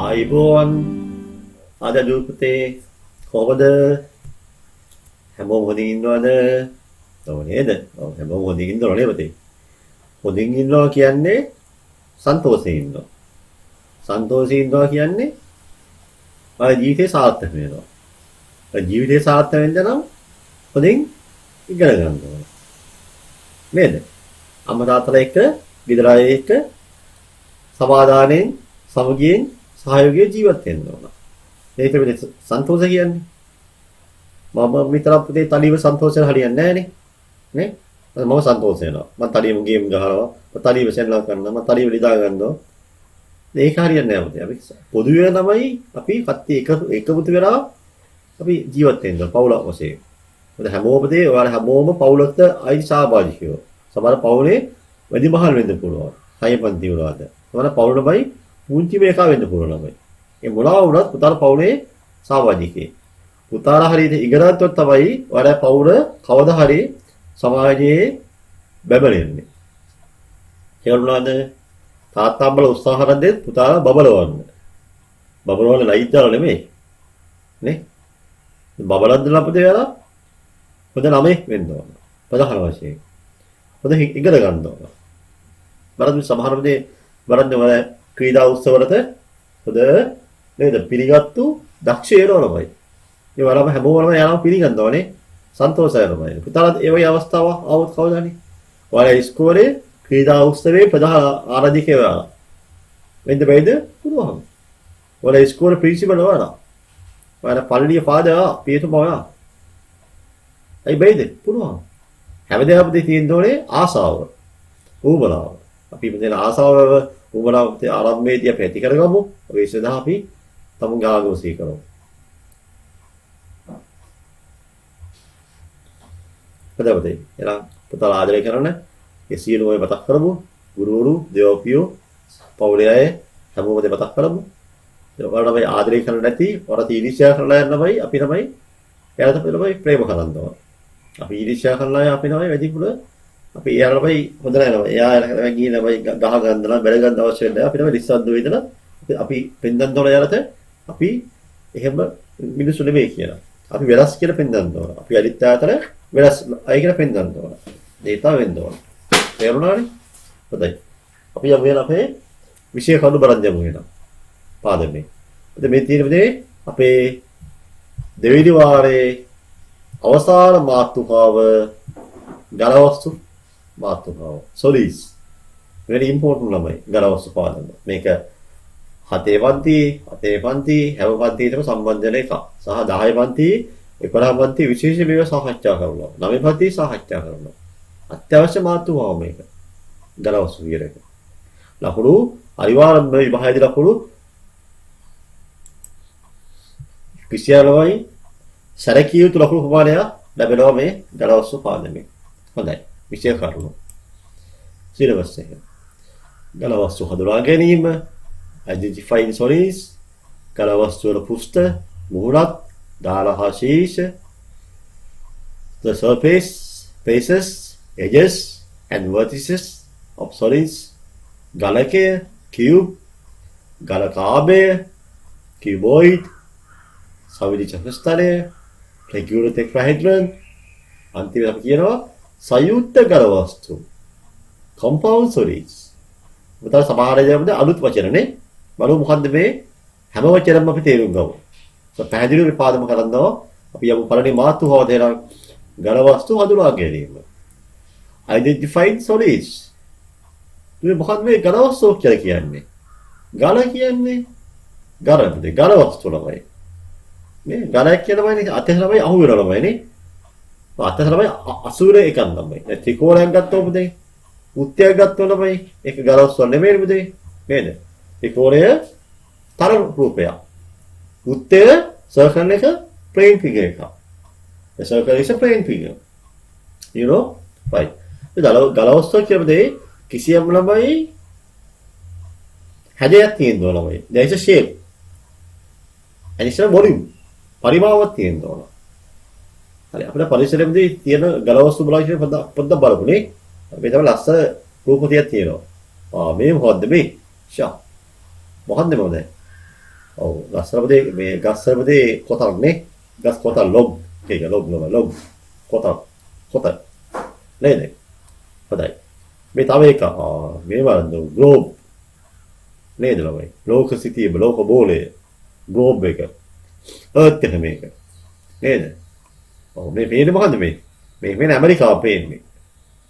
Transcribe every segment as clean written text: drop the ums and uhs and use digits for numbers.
ආයිබෝන් අද දුපතේ කොහොමද හැමෝම හොඳින් ඉන්නවද? ඔව් නේද? ඔව් හැමෝම හොඳින් ඉන්නවනේ පුතේ. හොඳින් ඉන්නවා කියන්නේ සන්තෝෂයෙන් ඉන්නවා. සන්තෝෂයෙන් ඉන්නවා කියන්නේ ආ ජීවිතේ සාර්ථක වෙනවා. ජීවිතේ සාර්ථක වෙන්න නම් හොඳින් ඉගෙන ගන්න ඕනේ. නේද? අම්මා තාත්තලා එක්ක, ගෙදර අය එක්ක සමාදානෙන්, සමගියෙන්, සහයෝගයෙන් ජීවත් වෙන්න ඕන. ඒක තමයි සන්තෝෂ කියන්නේ. මම විතරක් පුතේ තනියම සන්තෝෂයෙන් හරියන්නේ නැහනේ. නේ? මම සන්තෝෂ වෙනවා. මම තනියම ගේම් ගහනවා. මම තනියම සෙල්ලම් කරනවා. මම තනියම නිදා ගන්නවා. ඒක හරියන්නේ නැහැ පුතේ. අපි පොදුවේ තමයි අපි කට්ටිය එකමුතු වෙලා අපි ජීවත් වෙන්න ඕන පවුල වශයෙන්. මොකද හැමෝම පුතේ ඔයාලා හැමෝම පවුලකට අයි සහභාගීකයෝ. සමහර පවුලේ වැඩිමහල් වෙන්න පුළුවන්. හයපන්ති වලද. සමහර පවුලමයි පුංචි මේකා වෙන්න පුළුවන් ළමයි. ඒ මොනවා වුණත් පුතාලා පවුලේ සහභාගීකේ. පුතාලා හරියට ඉගෙනගත්තොත් තමයි ඔයාලා පවුල කවදා හරි සමාජයේ බබලෙන්නේ. ඒක උනාද තාත්තා බල උත්සාහ කරද්දී පුතාලා බබලවන්න. බබලවන්න ලයිට් දාලා නෙමෙයි. නේ? බබලද්දලා අපිට යාලා හොඳ ළමෙක් වෙන්න ඕන. ප්‍රධාන වශයෙන්. හොඳ ඉගෙන ගන්න ඕන. බලන්න සමහර වෙලේ බලන්න වල ක්‍රීඩා උත්සවවලට හොඳ නේද පිළිගත්තු දක්ෂ වෙනවලමයි. ඒ වලම හැමෝම යනවා පිළිගන්න ඕනේ. සන්තෝෂයි ළමයි. පුතාලා ඒ වගේ අවස්ථාවක් આવොත් කවදානේ? ඔයාලා ඉස්කෝලේ ක්‍රීඩා උත්සවයේ ප්‍රධාන ආරාධිකයවා වෙන්න බැයිද? පුළුවන්. ඔයාලා ඉස්කෝලේ ප්‍රින්සිපල් වුණා. ඔයාලා පල්ලියේ ෆාදර් පියතුමා. ඇයි බැයිද? පුළුවන්. හැමදේම අපිට තියෙන්න ඕනේ ආසාව. ඌබලාව. අපි මෙතන ආසාව ඌබලාව ආරම්භයේදී අපි ඇති කරගමු. ඔය ඉස්සෙල්ලා අපි තමුන්ගේ ආගෝසී කරමු. පදවතේ එලා පුතාලා ආදරය කරන ඒ සියලුම අය මතක් කරමු. ගුරුවරු, දෙව්පියෝ, පවුලේ අය හැමෝම මතක් කරමු. ඔයාලා තමයි ආදරය කරන්න නැති, ඔයාලා ඊර්ෂ්‍යා කරලා යන්නමයි අපි තමයි එයාට තමයි ප්‍රේම කරන්න ඕන. අපි ඊර්ෂ්‍යා කරලා අපි තමයි වැඩිපුර අපි එයාලමයි හොඳ නැහැ. එයා ගිහිනමයි ගහ ගන්නලා බැල ගන්න අවශ්‍ය නැහැ. අපි තමයි ලිස්සද්ද වේදලා අපි පෙන්දන් තොල යාලට අපි එහෙම මිනිස්සු නෙමෙයි කියලා. අපි වෙනස් කියලා පෙන්දන් තොල. අපි අනිත් අතර වෙනස් අය කියලා පෙන්දන් තොල. දේතා වෙන්න ඕන. තේරුණානේ? හොඳයි. අපි යමු වෙන අපේ විශේෂ කරුණු බලන් යමු වෙන. පාදමේ. මේ තියෙන්නේ අපේ දෙවිනි වාරයේ අවසාන මාතෘකාව ගලවස්තු මාතෘකාව. සොලිස්. very important ළමයි ගලවස්තු පාදම. මේක හතේ පන්ති හැම පන්තියකටම සම්බන්ධ වෙන එකක්. සහ 10 පන්ති 11 පන්ති විශේෂ මේව සාකච්ඡා කරනවා. 9 පන්ති සාකච්ඡා කරනවා. අත්‍යවශ්‍ය මාතෘකාව මේක. ගලවස්තු කියන එක. ලකුණු අනිවාර්යයෙන්ම විභාගයේ ලකුණු කිසියම්වයි සරකිය යුතු ලකුණු ප්‍රමාණයක් ලැබෙනවා මේ ගලවස්තු පාදමේ. හොඳයි. විශේෂ කරුණු. සිලබස් එක. ගලවස්තු හඳුනා ගැනීම, identifying sources, ගලවස්තු වල පෘෂ්ඨ, මුහුණත්, දාලා ශීර්ෂ, the surface, faces, edges and vertices of solids, ගලකය, cube, ගලකාභය, cuboid, සවිදි චතුස්තරය, regular tetrahedron, අන්තිමට අපි කියනවා සංයුක්ත ගලවස්තු. compound solids. උතන සමහර දේවල් අලුත් වචනනේ. බලමු මොකද්ද මේ හැම වචනම අපි තේරුම් ගමු. පැහැදිලිව විපාදම කරනවා. අපි යමු පළවෙනි මාතෘකාව දෙනවා ගලවස්තු හඳුනා ගැනීම. identified solids. මේ මොකක්ද මේ ගලවස්තු කියලා කියන්නේ? ගල කියන්නේ ගලවස්තු ළමයි. නේ ගලක් කියලාමයි අතේ ළමයි අහු වෙන ළමයි නේ. අතේ ළමයි අසුරේ එකක් ළමයි. දැන් ත්‍රිකෝණයක් ගත්තොත් පුතේ උත්තරයක් ගත්තොත් ළමයි ඒක ගලවස්තු නෙමෙයි පුතේ. නේද? ත්‍රිකෝණය තරංග රූපයක්. උත්තර සර්කල් එක ප්ලේන් ෆිගර් එකක්. The circle is a plane figure. You know? Right. ගලවස්තු කියන්නේ කිසියම් ළමයි හැඩයක් තියෙන්න ඕන ළමයි. There is a shape. And it's a volume. පරිමාවක් තියෙන්න ඕන. හරි අපිට පරිසරයේදී තියෙන ගලවස්තු බලලා පොඩ්ඩක් බලමුනේ. මේ තමයි ලස්සන රූප ටිකක් තියෙනවා. මේ මොකද්ද මේ? ෂා. මොකද්ද මොකද? ඔව් ගස්වලපතේ මේ ගස්වලපතේ කොතක් නේ ගස් කොතක් ලොග් ඒක ලොග් කොතක් නේද හොඳයි මේ තව එක මේ වරන්ද ග්ලෝබ් නේද ළමයි ලෝක සිටියේ ලෝක බෝලේ ග්ලෝබ් එක අර්ත් එක මේක නේද ඔව් මේ පේන්නේ මොකද්ද මේ පේන්නේ ඇමරිකාව පේන්නේ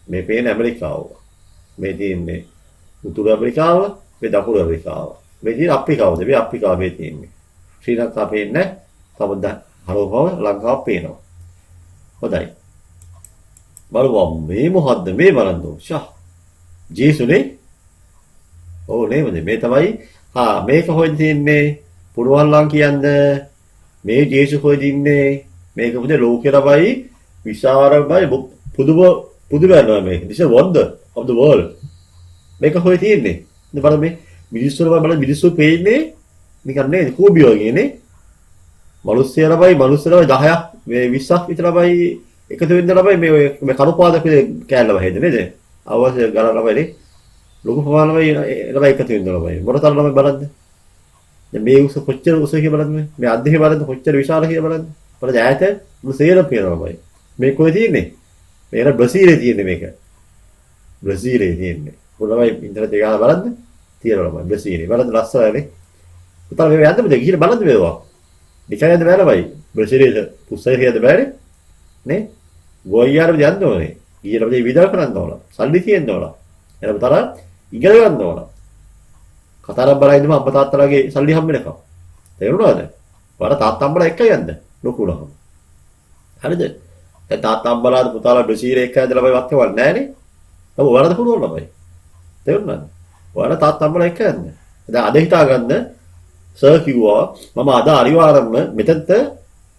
මේ පේන්නේ ඇමරිකාව මේ තියෙන්නේ උතුරු ඇමරිකාව මේ දකුණු ඇමරිකාව මේ තියෙන්නේ අප්‍රිකාවද මේ අප්‍රිකාව මේ තියෙන්නේ ශ්‍රී ලංකාව පේන්නේ තවද හරවව ලංකාව පේනවා හොඳයි බලමු මේ මොකද්ද මේ බලන්න ෂා ජේසුනේ ඔව් නේද මේ තමයි මේක හොයන් තියෙන්නේ පුරවල්ලන් කියන්න මේ ජේසු හොයන් ඉන්නේ මේක පුතේ ලෝකේ තමයි විශාලමයි පුදුම යනවා මේක this is wonder of the world මේක හොය තියෙන්නේ ඉතින් බලන්න මේ මිනිස්සු මිනිස්සු පේන්නේ නිකන් නේද කෝබියෝ කියන්නේ මිනිස්සුලමයි 10ක් මේ 20ක් විතර ළමයි එකතු වෙන්න ළමයි මේ කරුපාදක කෑල්ල වහේද නේද අවශ්‍ය ගණන් ළමයි ලොකු ප්‍රමාණයක් ළමයි එකතු වෙන්න ළමයි මොනතරම් ළමයි බලන්න දැන් මේ උස කොච්චර උස කියලා බලන්න මේ අධ්‍යය බලන්න කොච්චර විශාල කියලා බලන්න බලන්න ඈත මුසේර පේනවා ළමයි මේ කොහෙද තියෙන්නේ මේක බ්‍රසීලයේ තියෙන්නේ මේක බ්‍රසීලයේ තියෙන්නේ ළමයි ඉන්ටර්නෙට් එක ගහලා බලන්න තියෙනවා ළමයි බ්‍රසීලයේ බලන්න ලස්සනනේ පුතා මේ යන්න බෑ ගිහින් බලන්න මේවා නිකන් යන්න බෑ ළමයි බ්‍රසීලයේ පුස්සයි කියන්න බෑනේ නේ ගෝයියාරම යන්න ඕනේ ගිහින් අපිට විදල් කරන්න ඕන සල්ලි තියෙන්න ඕන එනම තරම් ඉගෙන ගන්න ඕන කතරම් බලයින්දම අම්මා තාත්තලාගේ සල්ලි හම්බ වෙනකම් තේරුණාද වර තාත්තා අම්මලා එක්ක යන්න ලොකු උනහම හරිද දැන් තාත්තා අම්මලා පුතාලා බ්‍රසීලයේ එක්ක ඇදලා ළමයි වත් කවල් නෑනේ තව වරද පුරවල ළමයි තේරුණාද වර තාත්තා අම්මලා එක්ක යන්න දැන් අද හිතා ගන්න සර් කිව්වා මම අද අනිවාර්යයෙන්ම මෙතනට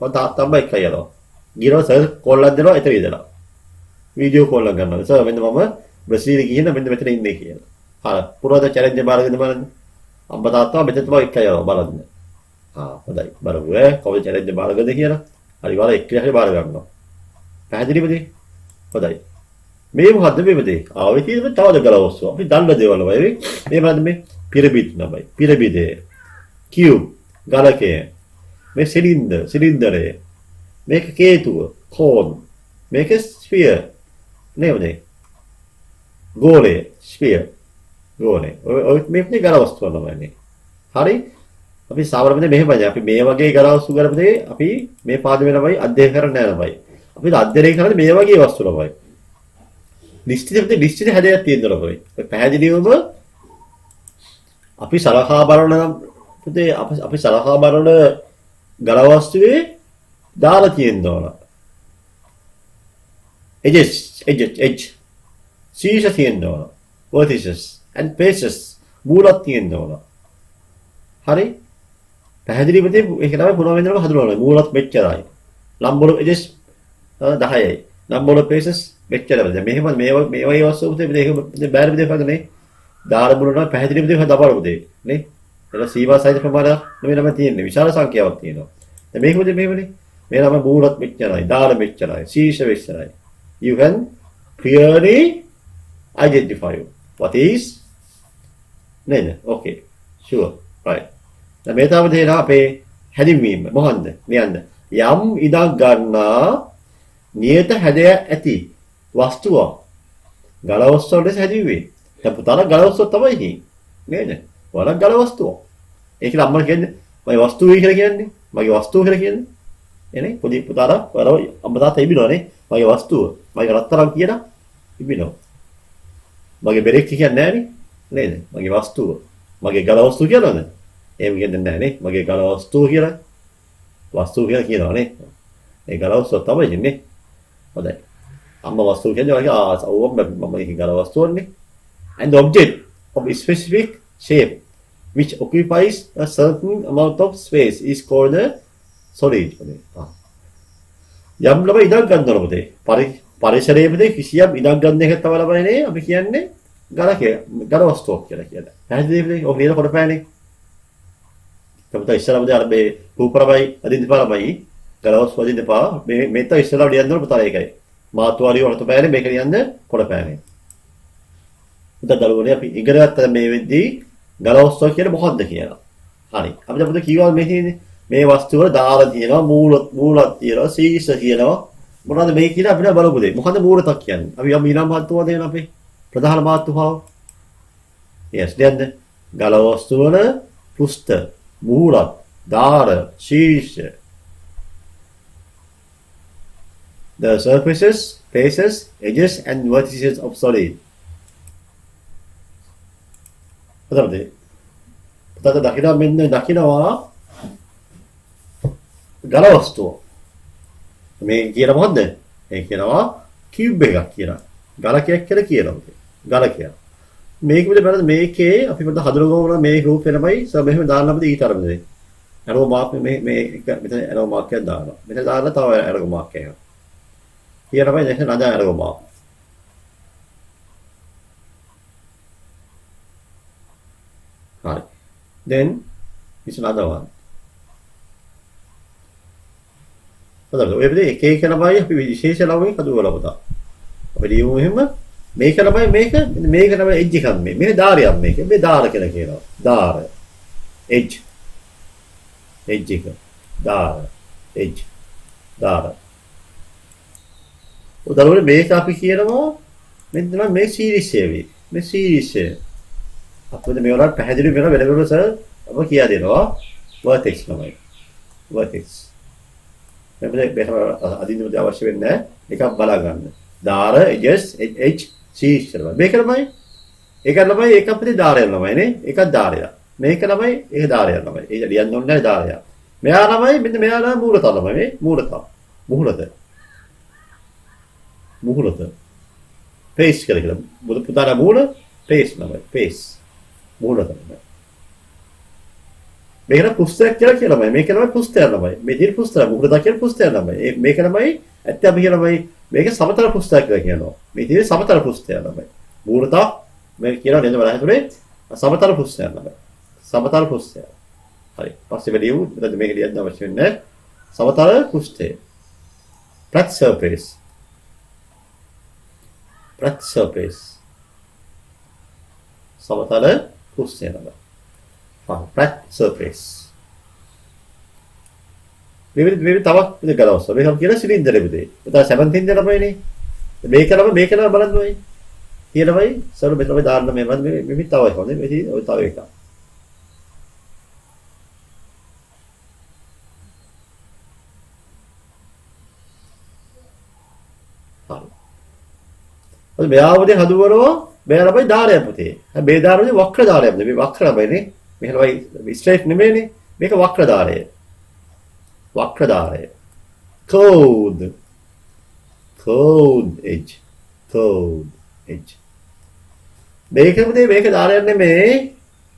මම තාත්තා අම්මා එක්ක යනවා ගිරව සර් කෝල් එකක් දෙනවා එතන ඉඳලා වීඩියෝ කෝල් එකක් ගන්නවා සර් මෙන්න මම බ්‍රසීලයේ ගිහින් මෙන්න මෙතන ඉන්නේ කියලා හරි පුරවද චැලෙන්ජ් එක බාරගෙන බලන්න අම්මා තාත්තා මෙතන තමයි එක්ක යනවා බලන්න හොඳයි බලමු කොහොමද චැලෙන්ජ් එක බාරගද කියලා හරි වල එක්ක හරි බාර ගන්නවා පැහැදිලිවද හොඳයි මේ මොකද්ද මේ ආවේ තියෙන තවද ගලවස්සෝ අපි දන්න දේවල් වගේ මේ මොකද්ද මේ පිරමිඩ් නමයි පිරමිඩේ කියුබ් ගලකය මේ සිලින්ඩරය මේක කේතුව කෝන් මේක ස්ෆියර් නේද ගෝලය ස්ෆියර් ගෝලය ඔය මේකේ ගල වස්තු වලමනේ හරි අපි සාමාන්‍යයෙන් මෙහෙමයි අපි මේ වගේ ගල වස්තු කරපදේ අපි මේ පාදමේ ළමයි අධ්‍යයනය කරන්න යනවායි අපි අධ්‍යයනය කරන්නේ මේ වගේ වස්තු ළමයි නිශ්චිත හැඩයක් තියෙනවා ළමයි පැහැදිලිවම අපි සලකා බලන පුතේ අපි සලකා බලන ගල වස්තුවේ දාලා තියෙන්න ඕන edge සීස තියෙන්න ඕන vertices and faces මූලක් තියෙන්න ඕන හරි පැහැදිලි පුතේ ඒක තමයි පුරව වෙනම හඳුනනවා මූලත් මෙච්චරයි ලම්බවල edges 10යි ලම්බවල faces මෙච්චරයි දැන් මෙහෙම මේ වගේ වස්තු පුතේ මේක බෑර විදිහට කරන්නේ දාර මුලන පැහැදිලි විදිහට දබාල පුතේ නේ එල සීවා සයිස් ප්‍රමාණයක් නෙමෙයි තියෙන්නේ විශාල සංඛ්‍යාවක් තියෙනවා දැන් මේක පුතේ මේවනේ මේ නම මූලත් මෙච්චරයි දාල මෙච්චරයි සීස මෙච්චරයි you can clearly identify what is නේද okay sure right දැන් මේ තාම දෙන අපේ හැදින්වීම මොකන්ද නියන්න යම් ඉදක් ගන්නා නියත හැඩය ඇති වස්තුවක් ගල වස්තුව ලෙස හැදිවේ දැන් පුතාලා ගල වස්තුව තමයි ඉන්නේ නේද වල ගල වස්තුව ඒක අම්මලා කියන්නේ මගේ වස්තුව කියලා කියන්නේ මගේ වස්තුව කියලා කියන්නේ එනේ පොඩි පුතාලා වල අම්මා තාත්තා ඉබිනවනේ මගේ වස්තුව මගේ රත්තරන් කියලා ඉබිනවා මගේ බෙරෙක් කියන්නේ නෑනේ නේද මගේ වස්තුව මගේ ගල වස්තුව කියනවද එහෙම කියන්නේ නෑනේ මගේ ගල වස්තුව කියලා වස්තුව කියලා කියනවනේ ඒ ගල වස්තුව තමයි ඉන්නේ හොඳයි අම්මා වස්තුව කියන්නේ ඔව් මම ඒක ගල වස්තුවනේ and the object of a specific shape which occupies a certain amount of space is called a solid යම් ළමයි ඉඩක් ගන්නවා පුතේ පරිසරයේ පුතේ කිසියම් ඉඩක් ගන්න එක තමයි ළමයිනේ අපි කියන්නේ ගල වස්තුවක් කියලා කියන්නේ පැහැදිලිද ඔක නේද කොටපෑනේ තමුතා ඉස්සරහම අර මේ රූපරමයි අදින්දපාරමයි ගල වස්තු අදින්දපා මේ මෙතන ඉස්සරහට යන්න පුතා ඒකයි මාතුවාරිය වලට පෑනේ මේක යන්න කොටපෑනේ පුතා දරුවනේ අපි ඉගෙන ගත්ත මේ වෙද්දී ගල වස්තුව කියන්නේ මොකක්ද කියලා හරි. අපිට මොකද කීවා මේ වස්තු වල දාර තියෙනවා මූලක් තියෙනවා ශීර්ෂ තියෙනවා මොනවද මේ කියලා අපිට බලමු දෙයි. මොකද මූලතක් කියන්නේ? අපි යම් ඊළඟ මාතෘකාව දෙන අපේ ප්‍රධාන මාතෘකාව. yes දැන්ද ගල වස්තු වල පෘෂ්ඨ මූලක් දාර ශීර්ෂ the surfaces faces edges and vertices of solid. මොකද පුතට දකිනවා මෙන්න දකිනවා ගල වස්තුව. මේ කියන මොකද්ද? මේ කියනවා කියුබ් එකක් කියලා. ගලකයක් කියලා කියනවා. ගලකයක්. මේක විදිහට බලද්දී මේකේ අපි පොඩ්ඩක් හඳුනගමු මේ රූපේ තමයි මෙහෙම දාන්න අපිට ඊට අරමුදේ. ඇරෝ මාක් මේ එක මෙතන ඇරෝ මාක් එකක් දානවා. මෙතන දාලා තව ඇරෝ මාක් එකක්. here තමයි දැන් නද ඇරෝ මාක්. හරි. then is another one. හොඳයි. ඔය විදිහට එක එක ළමයි අපි විශේෂ ළමයි හදුවලා පුතා. අපි ලියමු එහෙම මේක ළමයි මේක තමයි එජ් එකක් මේ දාරයක් මේක. මේ දාර කියලා කියනවා. දාර. එජ්. එජ් එක. දාර. එජ්. දාර. උදාහරණයක් මේක අපි කියනවා මෙන්න තමයි මේ සීරීස් එක. මේ සීරීස් එක. අපිට මේ වලට පැහැදිලි වෙන වෙනම සර් අප කියා දෙනවා vertex ළමයි. vertex මේක අදින්න අවශ්‍ය වෙන්නේ එකක් බලා ගන්න. දාර edges edge සීරීස් කරනවා. මේක ළමයි ඒක ළමයි ඒක අපිට දාරය ළමයි නේ. එකක් දාරය. මේක ළමයි ඒක දාරය ළමයි. ඒක ලියන්න ඕනේ නැහැ දාරය. මෙයා ළමයි මෙන්න මෙයා ළමයි මූලත ළමයි මේ මූලත. මුහුලත. face කියලා බුදු පුතාලා මූල face ළමයි face මූලත ළමයි. මේක පුස්තකයක් කියලා කියලාමයි. මේක ළමයි පුස්තකයක් ළමයි. මේ දින පුස්තක මුහුලත කියන පුස්තකයක් ළමයි. මේක ළමයි ඇත්ත අපි කියලාමයි මේක සමතල පුස්තකයක් කියලා කියනවා. මේ දින සමතල පුස්තකයක් ළමයි. මූලත මේක කියනවා නේද බලන්න හතුනේ සමතල පුස්තකයක් ළමයි. සමතල පුස්තකයක්. හරි. පස්සේ වෙලියු මොකද මේක ලියන්න අවශ්‍ය වෙන්නේ සමතල පුස්තකය. flat surface. flat surface. සමතල පුස්තකයක් ළමයි. flat surface. මේ තවත් ගලවස්ස. මේකම කියන සිලින්ඩරෙ බුදේ. උදා 17 දෙන ළමයිනේ. මේක ළම බලන්න ඔය. කියලාමයි සර් මෙතන දාන්න මේ තවයි හොඳේ. මේ ඔය තව එකක්. හරි. මෙයාවදී හදුවරෝ මෙයා ළමයි දාරයක් පුතේ. මේ දාරේ වක්‍ර දාරයක්. මේ වක්‍ර ළමයිනේ. මේ ළමයි ස්ට්‍රේට් නෙමෙයිනේ. මේක වක්‍ර දාරය. වක්‍ර දාරය. curved edge. curved edge. මේක දාරයක් නෙමෙයි.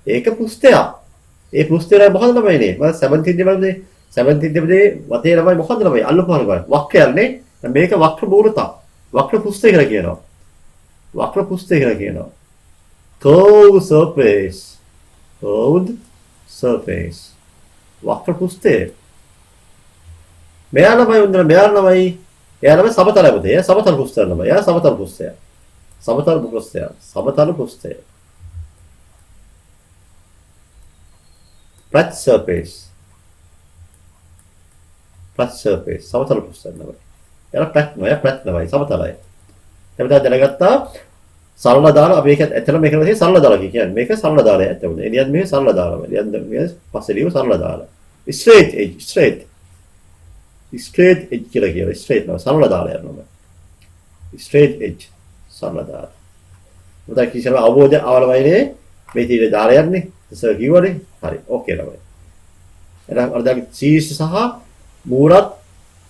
ඒක පුස්තයක්. ඒ පුස්තේ මොකද ළමයිනේ? මම 17 දෙවලදී 17 දෙවලදී වතේ ළමයි මොකද ළමයි? අල්ලපුවාම බලන්න. වක්‍රයන්නේ. මේක වක්‍ර මූලත. වක්‍ර පුස්තය කියලා කියනවා. වක්‍ර පුස්තය කියලා කියනවා. curved surface. curved surface. වක්‍ර පුස්තය. මෙයා ළමයි එයා ළමයි සමතල පුතේ. එයා සමතල පුස්තය ළමයි. එයා සමතල පුස්තය. සමතල පුස්තය. සමතල පුස්තය. flat surface. flat surface. සමතල පුස්තය ළමයි. එයා flat ළමයි සමතලයි. එතකොට දැනගත්තා සරල දාලා අපි ඒක ඇත්තට මේක තමයි සරල දාලා කියන්නේ. මේක සරල දාලා ඇත්තට. එළියත් මේ සරල දාලා. එළියත් මේ පස්සේ ලියු සරල දාලා. straight edge straight edge කියලා කියනවා. straight නෝ සරල දාලා යනවා. straight edge සරල දාලා. මොකද කිසිම අවබෝධය අවලවයිනේ මේ තීර දාලා යන්නේ. සර් කිව්වනේ. හරි. ඕකේ තමයි. එහෙනම් අර සීස් සහ මූරත්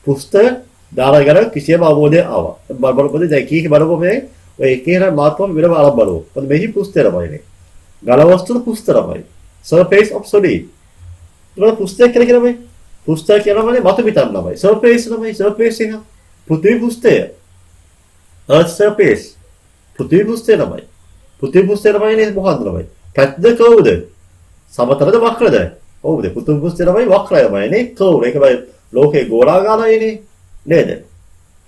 පුස්තක දාලා ගන්න කිසියම් අවබෝධයක් ආවා. බලපොද දැන් කීක බලපො මේ ඔය එකේන මාත්‍රම වෙනම අරන් බලමු. මොකද මෙහි පුස්තක ළමයිනේ. ගල වස්තුන පුස්තක ළමයි. surface of solid. ඒක පුස්තක කියලා කියනමයි. පුස්තක කියනමනේ මතු පිටක් ළමයි. surface ළමයි surface එක. පෘථිවි පුස්තය. earth surface. පෘථිවි පුස්තය ළමයි. පෘථිවි පුස්තය ළමයිනේ මොකක්ද ළමයි? පැත්ද කවුද? සමතලද වක්‍රද? ඔව්ද පෘථිවි පුස්තය ළමයි වක්‍රයමයිනේ. කවුද? ඒකමයි ලෝකේ ගෝලාකාරයිනේ. නේද?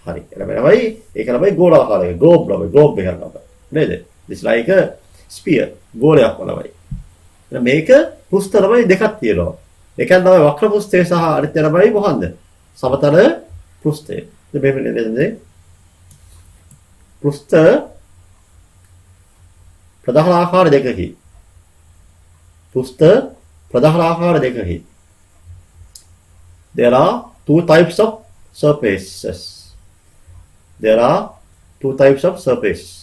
හරි. එළමයි ඒක ළමයි ගෝලාකාරයි. globe ළමයි globe එකක් ළමයි. නේද? this like a sphere. ගෝලයක් ළමයි. මේක පුස්ත තමයි දෙකක් තියෙනවා. එකක් තමයි වක්‍ර පුස්තය සහ අනිත් එක තමයි මොකන්ද? සමතල පුස්තය. මෙහෙම නේද? පුස්ත ප්‍රධාන ආකාර දෙකකි. පුස්ත ප්‍රධාන ආකාර දෙකකි. There are two types of surfaces. There are two types of surfaces.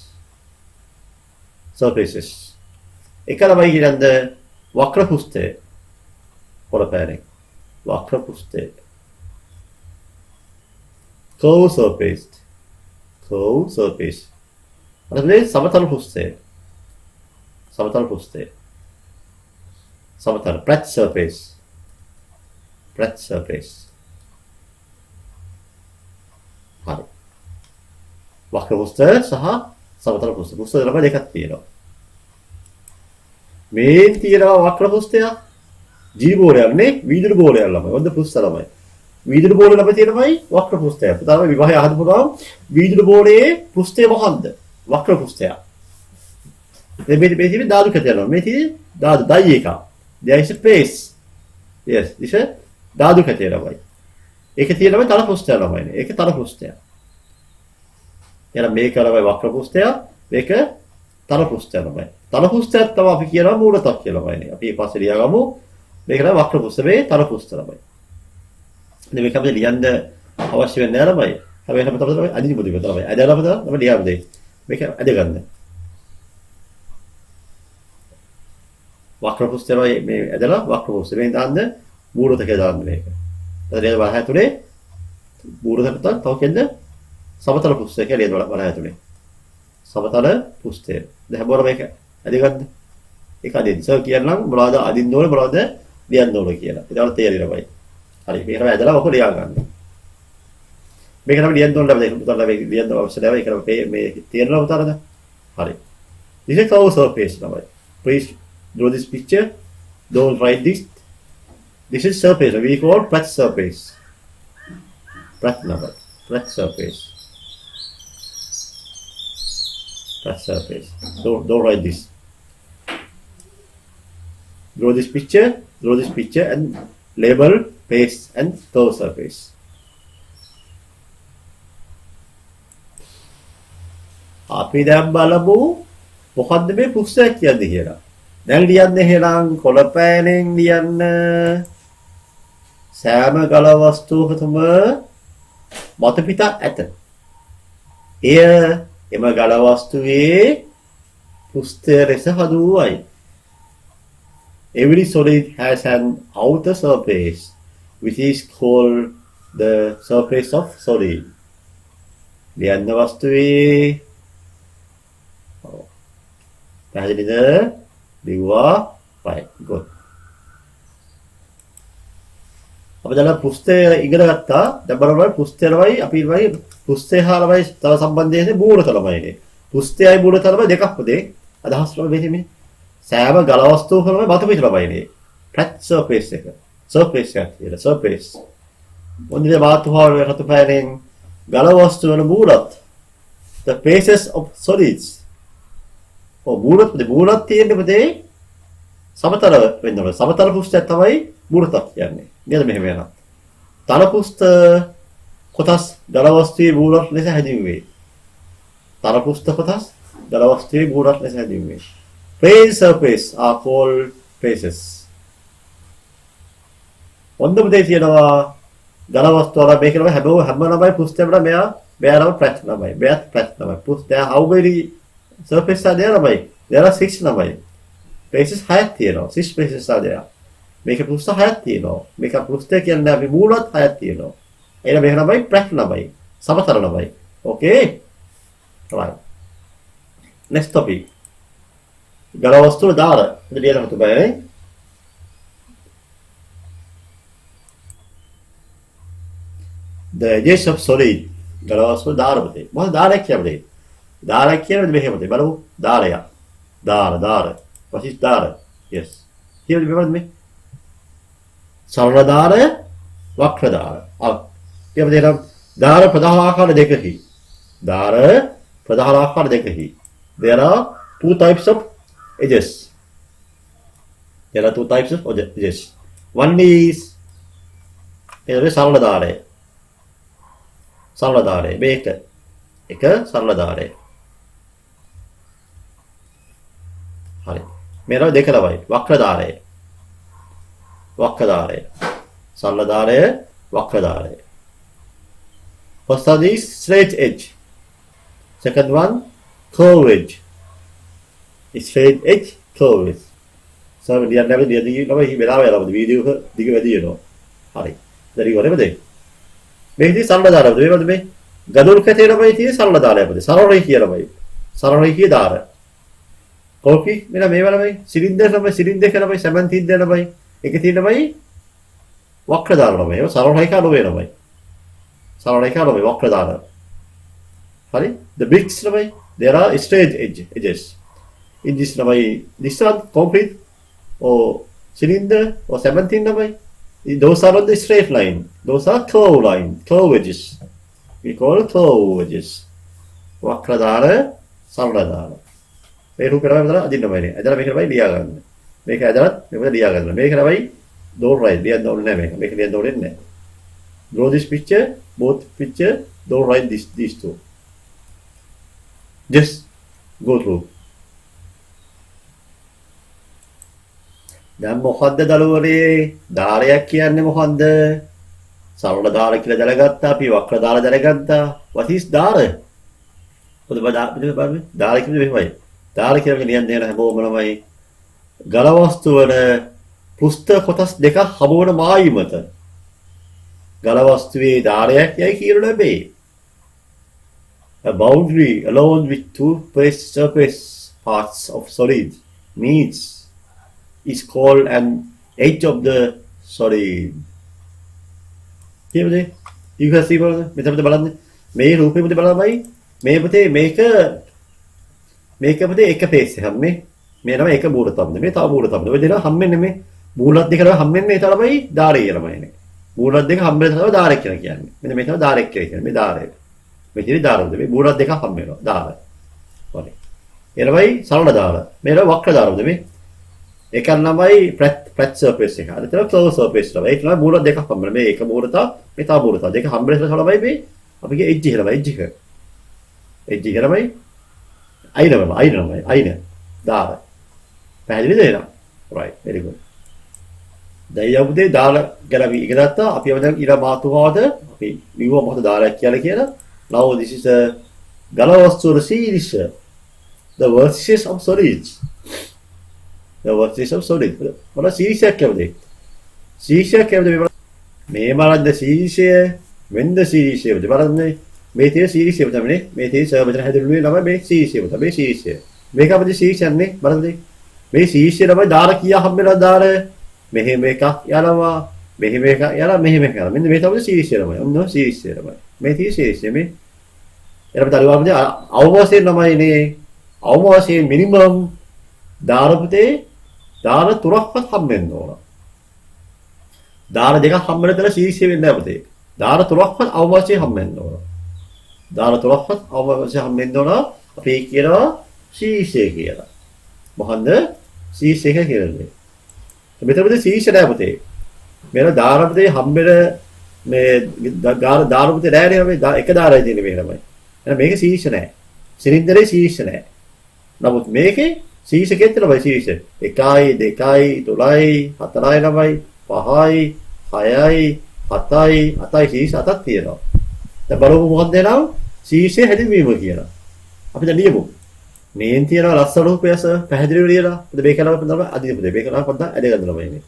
එක තමයි කියන්නේ වක්‍ර පුස්තය. පොළපෑනේ. වක්‍ර පුස්තය. Curve surface. අනිත් සමතල පුස්තය. සමතල පුස්තය. සමතල flat surface. හරි. වක්‍ර පුස්තය සහ සමතල පුස්තය. පුස්තය තමයි දෙකක් තියෙනවා. මේ තියෙනවා වක්‍ර පුස්තය. ජී බෝලයක් නේ වීදුරු බෝලයක් ළමයි. ඔන්න පුස්ත ළමයි. වීදුරු බෝලේ ළමයි තියෙනමයි වක්‍ර පුස්තය. පුතාලා විවාහය අහන්න පුළුවන් වීදුරු බෝලේ පුස්තය මොකන්ද? වක්‍ර පුස්තය. මේ තියෙන්නේ ධාතු කැටයන. මේ තියෙන්නේ ධාතු දයි එක. there is a space. yes this is ධාතු කැටය ළමයි. ඒකේ තියෙනමයි තල පුස්තය ළමයිනේ. ඒකේ තල පුස්තය. එහෙනම් මේක ළමයි වක්‍ර පුස්තය. මේක තල පුස්තය ළමයි. තල පුස්තයත් තමයි අපි කියනවා මූලතක් කියලා ළමයිනේ. අපි ඊපස්සේ ලියාගමු. මේක තමයි වක්‍ර පුස්තය. මේ තල පුස්තය ළමයි. ඉතින් මේක අපිට ලියන්න අවශ්‍ය වෙන්නේ නැහැ ළමයි. හැබැයි අපිට තමයි අදිනි පොඩි කොට ළමයි. අදලා තමයි ලියන්න දෙන්නේ. මේක අද ගන්න. වක්‍ර පුස්තය මේ ඇදලා වක්‍ර පුස්තය මේ දාන්න මූලතක දාන්න මේක. එතන වලහ තුනේ මූලතක තව කෙන්ද සමතල පුස්තය කියලා වලහ තුනේ. සමතල පුස්තය. දැන් හැමෝම මේක අද ගන්න. ඒක අදින්න. සර් කියන්නම් මොනවද අදින්න ඕනේ මොනවද ලියන්න ඕනේ කියලා. ඒකට තේරෙනවයි. හරි මේක තමයි ඇදලා ඔක ලියා ගන්න. මේක තමයි ලියන්න ඕනේ අපිට පුතාලා මේ ලියන්න අවශ්‍ය නැහැ. ඒක මේ තේරෙනවද පුතාලද? හරි. This is our surface තමයි. Please draw this picture. Don't write this. This is surface. We call flat surface. Flat surface. Flat surface. Don't write this. Draw this picture and label face and curve surface. අපි දැන් බලමු මොකද්ද මේ පුස්තකය කියන්නේ කියලා. දැන් ලියන්නේ එහෙනම් කොළපෑනෙන් ලියන්න. සෑම ගල වස්තුවකම මත පිට ඇත. එය එම ගල වස්තුවේ පුස්තය ලෙස හදුවයි. Every solid has an outer surface, which is called the surface of solid. ලියන්න වස්තුවේ පැහැදිලිද? ලිව්වා. right good. අපි දැන් පුස්තය ඉගෙන ගත්තා. දැන් බලන්න පුස්තයයි අපි වයි පුස්තය හාලවයි තව සම්බන්ධයෙන් මූලතලමයිනේ. පුස්තයයි මූලතලම දෙකක් පොදේ. අදහස් වල මෙහෙමනේ. සෑම ගල වස්තුවකම මත පිට ළමයිනේ. flat surface එක. surface එකක් කියලා. surface. මොන්නේ මාතුහාර රතු පෑනෙන් ගල වස්තු වල මූලත්. the faces of solids. මූලත් තියෙන්නේ පොදේ සමතල වෙනවා. සමතල පුස්තය තමයි මූලතක් කියන්නේ. නේද මෙහෙම යනවා. තල පුස්ත කොටස් ගල වස්තුවේ මූලත් ලෙස හැදින්වේ. තල පුස්ත කොටස් ගල වස්තුවේ මූලත් ලෙස හැදින්වේ. Face surface are called faces. ඔන්න මුදේ කියනවා ගල වස්තු වල මේක නම හැම ළමයි පුස්තයම මෙයා නම flat ළමයි. මෙයාත් flat ළමයි. පුස්තය how many surface are there ළමයි? there are 6 ළමයි. faces 6ක් තියෙනවා. 6 faces are there. මේක පුස්ත 6ක් තියෙනවා. මේක පුස්තය කියන්නේ අපි මූලත් 6ක් තියෙනවා. එහෙනම් මේක ළමයි flat ළමයි. සමතල ළමයි. okay? right. next topic. ගල වස්තුව දාර. ඉතින් ලියන්න තුබයි. the edges of solid. ගල වස්තුව දාර පුතේ. මොකද දාරයක් කියන්නේ? දාරයක් කියන්නේ මෙහෙම පුතේ. බලමු. දාරය. දාර. what is දාර? yes. here remember me. සරල දාර, වක්‍ර දාර. ඒ වගේම දාර ප්‍රධාන ආකාර දෙකකි. දාර ප්‍රධාන ආකාර දෙකකි. there are two types of edges. There are two types of edges. One is සරල දාරය. සරල දාරය. මේක එක සරල දාරය. හරි. මේවා දෙක තමයි. වක්‍ර දාරය. වක්‍ර දාරය. සරල දාරය, වක්‍ර දාරය. First one is straight edge. Second one, curve edge. Straight edge, curve edge. So dia nak dia ni වෙලාව යනවා වීඩියෝ එක දිග වැඩි වෙනවා. හරි. දැන් ඉවරද? මේකදී සරල දාරයද මේවද මේ ගඩොල් කැටේ ළමයි තියෙන්නේ සරල දාරයද? සරල රේඛිය ළමයි. සරල රේඛිය දාර. කෝපි මෙන්න මේවා ළමයි සිලින්ඩර් ළමයි සිලින්ඩර් එක ළමයි 17 ළමයි. එක තියෙන ළමයි වක්‍ර දාර ළමයි. ඒක සරල රේඛා නොවේ ළමයි. සරල රේඛා ළමයි වක්‍ර දාර. හරි? The bricks ළමයි there are straight edges. In this ළමයි this one concrete or cylinder or 17 ළමයි. Those are not the straight line. Those are curve line, curve edges. We call curve edges. වක්‍ර දාර, සරල දාර. මේ රූපේ තමයි මෙතන අදින්නමයි නේ. ඇදලා මේක තමයි ලියා ගන්න. මේක ඇදලත් මේක ලියා ගන්න. මේක තමයි door right. ලියන්න ඕනේ නැහැ මේක. මේක ලියන්න ඕනේ නැහැ. Draw this picture, both picture, don't write these two. Just go through. දැන් මොකද්ද දළුවනේ? ධාරයක් කියන්නේ මොකද්ද? සරල ධාර කියලා දැනගත්තා. අපි වක්‍ර ධාර දැනගත්තා. What is ධාර? පොත බලන්න. ධාර කියන්නේ මෙහෙමයි. ධාර කියලා කියන්නේ නේද හැමෝම ළමයි. ගල වස්තු වල පුස්ත කොටස් දෙකක් හමුවන මායිමත. ගල වස්තුවේ ධාරයක් යයි කියන ලැබේ. A boundary along with two surface parts of solid meets is called an edge of the solid. කියමද? You can see මෙතන බලන්න. මේ රූපෙ මුද බලන්නයි. මේ පුතේ මේක පුතේ එක පේස් එකක් මේ. මේ තමයි එක මූල තබ්ද. මේ තව මූල තබ්ද. ඔය දෙනවා හම්බෙන්නේ මේ. මූලත් දෙක හම්බෙන්නේ මේ තමයි ධාරය ළමයිනේ. මූලත් දෙක හම්බෙන්න තමයි ධාරය කියලා කියන්නේ. මෙන්න මේ තමයි ධාරය කියලා කියන්නේ. මේ ධාරය. මේ කියන්නේ ධාරවද මේ මූලත් දෙක හම්බ වෙනවා. ධාර. හරි. ඊළඟයි සරල ධාර. මේක වක්‍ර ධාරවද මේ. ඒක නමයි flat surface එක. අර තමයි curve surface එක. ඒක තමයි මූල දෙකක් හම්බ වෙනවා. මේ එක මූලත මේ තව මූලත. දෙක හම්බ වෙන තමයි මේ අපිගේ edge එක ළමයි edge එක. edge එක ළමයි අයින ධාර. පැහැදිලිද එහෙනම්? right very good. දැන් යමුදේ දාල ගැන අපි ඉගෙන ගත්තා. අපි දැන් ඊළඟ මාතෘකාවද අපි නියම මොකද දාලයක් කියලා. Now this is a ගල වස්තු series. The vertices of solids. The vertices of solids. මොන series එකක් කියලාද? series එකක් කියලාද මේ බලන්න series එක when the series එක බලන්න මේ තියෙන series එක තමයි මේ තියෙන සර්වර් හැදෙන්නේ නම මේ series එක තමයි series එක. මේක අපිට series යන්නේ බලන්න මේ series එක තමයි දාර කීයක් හම්බෙලා දාර මෙහෙම එකක් යනවා මෙහෙම එකක් යනවා මෙහෙම එකක් යනවා මෙන්න මේ තමයි series එක තමයි. ඔන්න series එක තමයි. මේ තියෙන series එක මේ එරපත අලුවාමදී අවවාසයෙන් නමයිනේ අවවාසයෙන් මිනිමම් දාරපතේ දාර තුනක්වත් හම්බෙන්න ඕන. දාර දෙකක් හම්බෙන්න තර series එක වෙන්නේ නැහැ පුතේ. දාර තුනක්වත් අවවාසයෙන් හම්බෙන්න ඕන. දාර තුනක්වත් අවවාසයෙන් හම්බෙන්න ඕන. අපි කියනවා series එක කියලා. මොකන්ද series එක කියන්නේ? මෙතනදී series එක නෑ පුතේ. මෙන්න දාරපතේ හම්බෙන මේ දාරපතේ නෑනේ මේ එක දාරයි තියෙන්නේ මේ ළමයි. එහෙනම් මේකේ series නෑ. සිලින්ඩරේ series නෑ. නමුත් මේකේ series එකේ තියෙනවා series 1යි 2යි 3යි 4යි 9යි 5යි 6යි 7යි 8යි series 8ක් තියෙනවා. දැන් බලමු මොකක්ද එනවා series එක හැදින්වීම කියලා. අපි දැන් ලියමු. මේන් තියෙනවා ලස්සන රූපයස පැහැදිලිව ලියලා. මේක නම් තමයි අදින්න පුතේ. මේක නම් පොඩ්ඩක් ඇද ගන්න ළමයි මේ.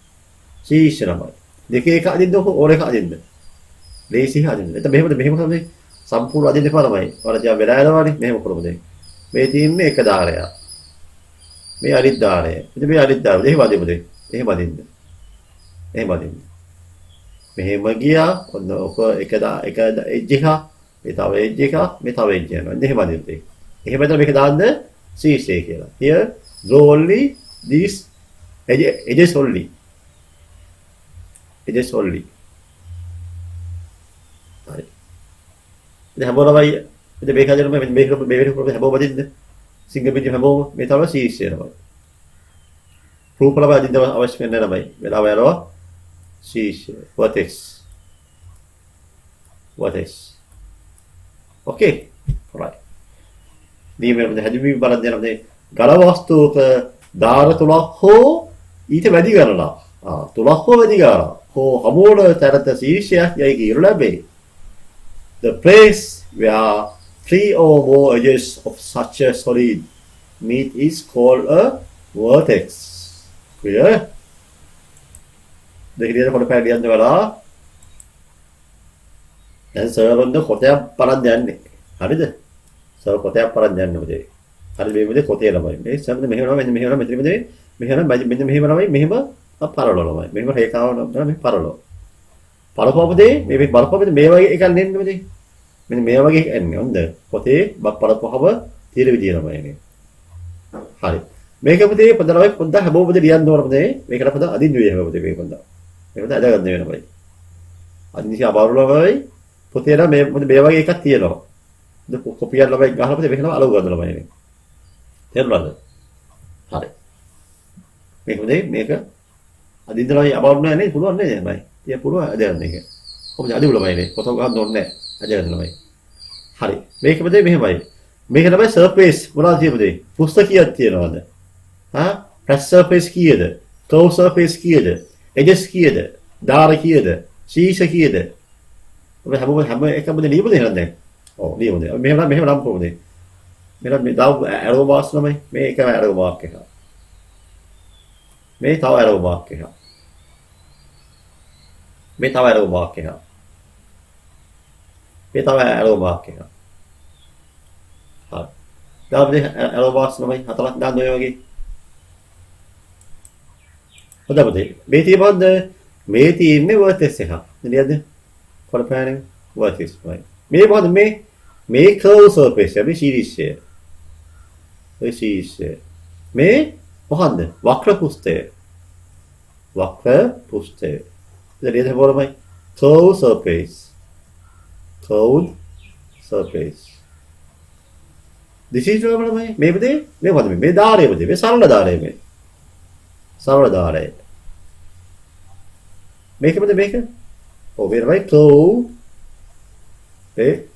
series නමයි. දෙකේ එක අදින්න ඕන එක අදින්න. ලේසි අදින්න. එතන මෙහෙම තමයි සම්පූර්ණ අදින්න එපා ළමයි. වල තියා වෙලා යනවානේ. මෙහෙම කරමු දැන්. මේ තියෙන්නේ එක ධාරයක්. මේ අනිත් ධාරය. ඉතින් මේ අනිත් ධාරය. එහෙම අදින්න පුතේ. එහෙම අදින්න. එහෙම අදින්න. මෙහෙම ගියා. ඔන්න ඔක එක එජ් එක. මේ තව එජ් එක. මේ තව එජ් යනවා. එහෙම අදින්න පුතේ. එහෙම තමයි මේක දාන්න series එක කියලා. Here draw only these edges only. Edges only. හරි. ඉතින් හැමෝමයි ඉතින් මේක හදන්න මේක හැමෝම බදින්න. සිංගල් බිජ් හැමෝම මේ තමයි series එක තමයි. proof ළමයි අදින්න අවශ්‍ය වෙන්නේ ළමයි. වෙලාව යනවා. sheesh vertex. vertex. okay. right. මේ හැදින්වීම බලන්න යනවා. ගල වස්තුවක දාර තුනක් හෝ ඊට වැඩි ගණනක්. තුනක් හෝ වැඩි ගණනක්. හෝ හමුවන තැනට ශීර්ෂයක් යයි කියනු ලැබේ. The place where 3 or more edges of such a solid meet is called a vertex. Clear? දෙහිරියට කොට පැලියන්න වෙලා දැන් සර්වර් එක කොටයක් පරන් යන්නේ. හරිද? සර්වර් කොටයක් පරන් යන්නේ මොකද? හරි මේ විදිහේ කොටේ ළමයි. මේ සම්මත මෙහෙම මෙන්න මෙහෙම මෙතන මෙහෙම මෙන්න මෙහෙම ළමයි මෙහෙම පරලෝ ළමයි. මෙහෙම රේඛාව නම් මේ පරලෝ. පරපොපදේ මේ බලපොපදේ මේ වගේ එකක් නෙන්නේ මොකද? මෙන්න මේ වගේ එකක් එන්නේ. හොඳ. කොටේ පරපොහව තීර විදිය ළමයි මේ. හරි. මේක පුතේ පොඩ්ඩක් පොඩ්ඩක් හැමෝම ලියන්න ඕන පුතේ. මේකට පොඩ්ඩක් අදින්න වෙයි හැමෝම පුතේ මේ පොඩ්ඩක්. මේක පොඩ්ඩක් අදගන්න වෙනවා. අදින්සි අමාරුලමයි පුතේ නම් මේ මේ වගේ එකක් තියෙනවා. කොපියක් ළමයි ගහලා පුතේ මේකම අලුව ගන්න ළමයි මේ. තේරුණාද? හරි. මේක අදින්දලයි අමාරු නෑ නේද? පුළුවන් නේද මයි? තිය පුළුවන් අදගන්න එක. කොහොමද අදින්න ළමයි මේ? පොතක් ගන්න ඕනේ නෑ. අදගන්න ළමයි. හරි. මේක පුතේ මෙහෙමයි. මේක තමයි surface මොනවද තියෙන්නේ? පුස්තකියක් තියනවාද? press surface කීයද? curve surface කීයද? edges කීයද? දාර කීයද? ශීර්ෂ කීයද? ඔබ හැම එකම ලියමුද එහෙනම් දැන්? ඔව් ලියමුද? මෙහෙම නම් කොහොමද? මෙන්න මේ දාව arrow bars ළමයි. මේ එක arrow mark එක. මේ තව arrow mark එක. මේ තව arrow mark එක. මේ තව arrow mark එක. හරි. දාපේ arrow bars ළමයි හතරක් දාන්න ඔය වගේ. හොඳයි. මේ තියෙන්නේ vertex එකක්. නේද? කොළපෑනේ vertex right. මේ මොකද මේ curve surface අපි ශීර්ෂය. ඔය ශීර්ෂය. මේ මොකන්ද? වක්‍ර පෘෂ්ඨය. වක්‍ර පෘෂ්ඨය. නේද බලමයි. curve surface. curved surface. this is බලමයි. මේ මොකද මේ ධාරය මේ සරල ධාරය මේ. සරල ධාරය. මේක මේක. ඔව් මේ curve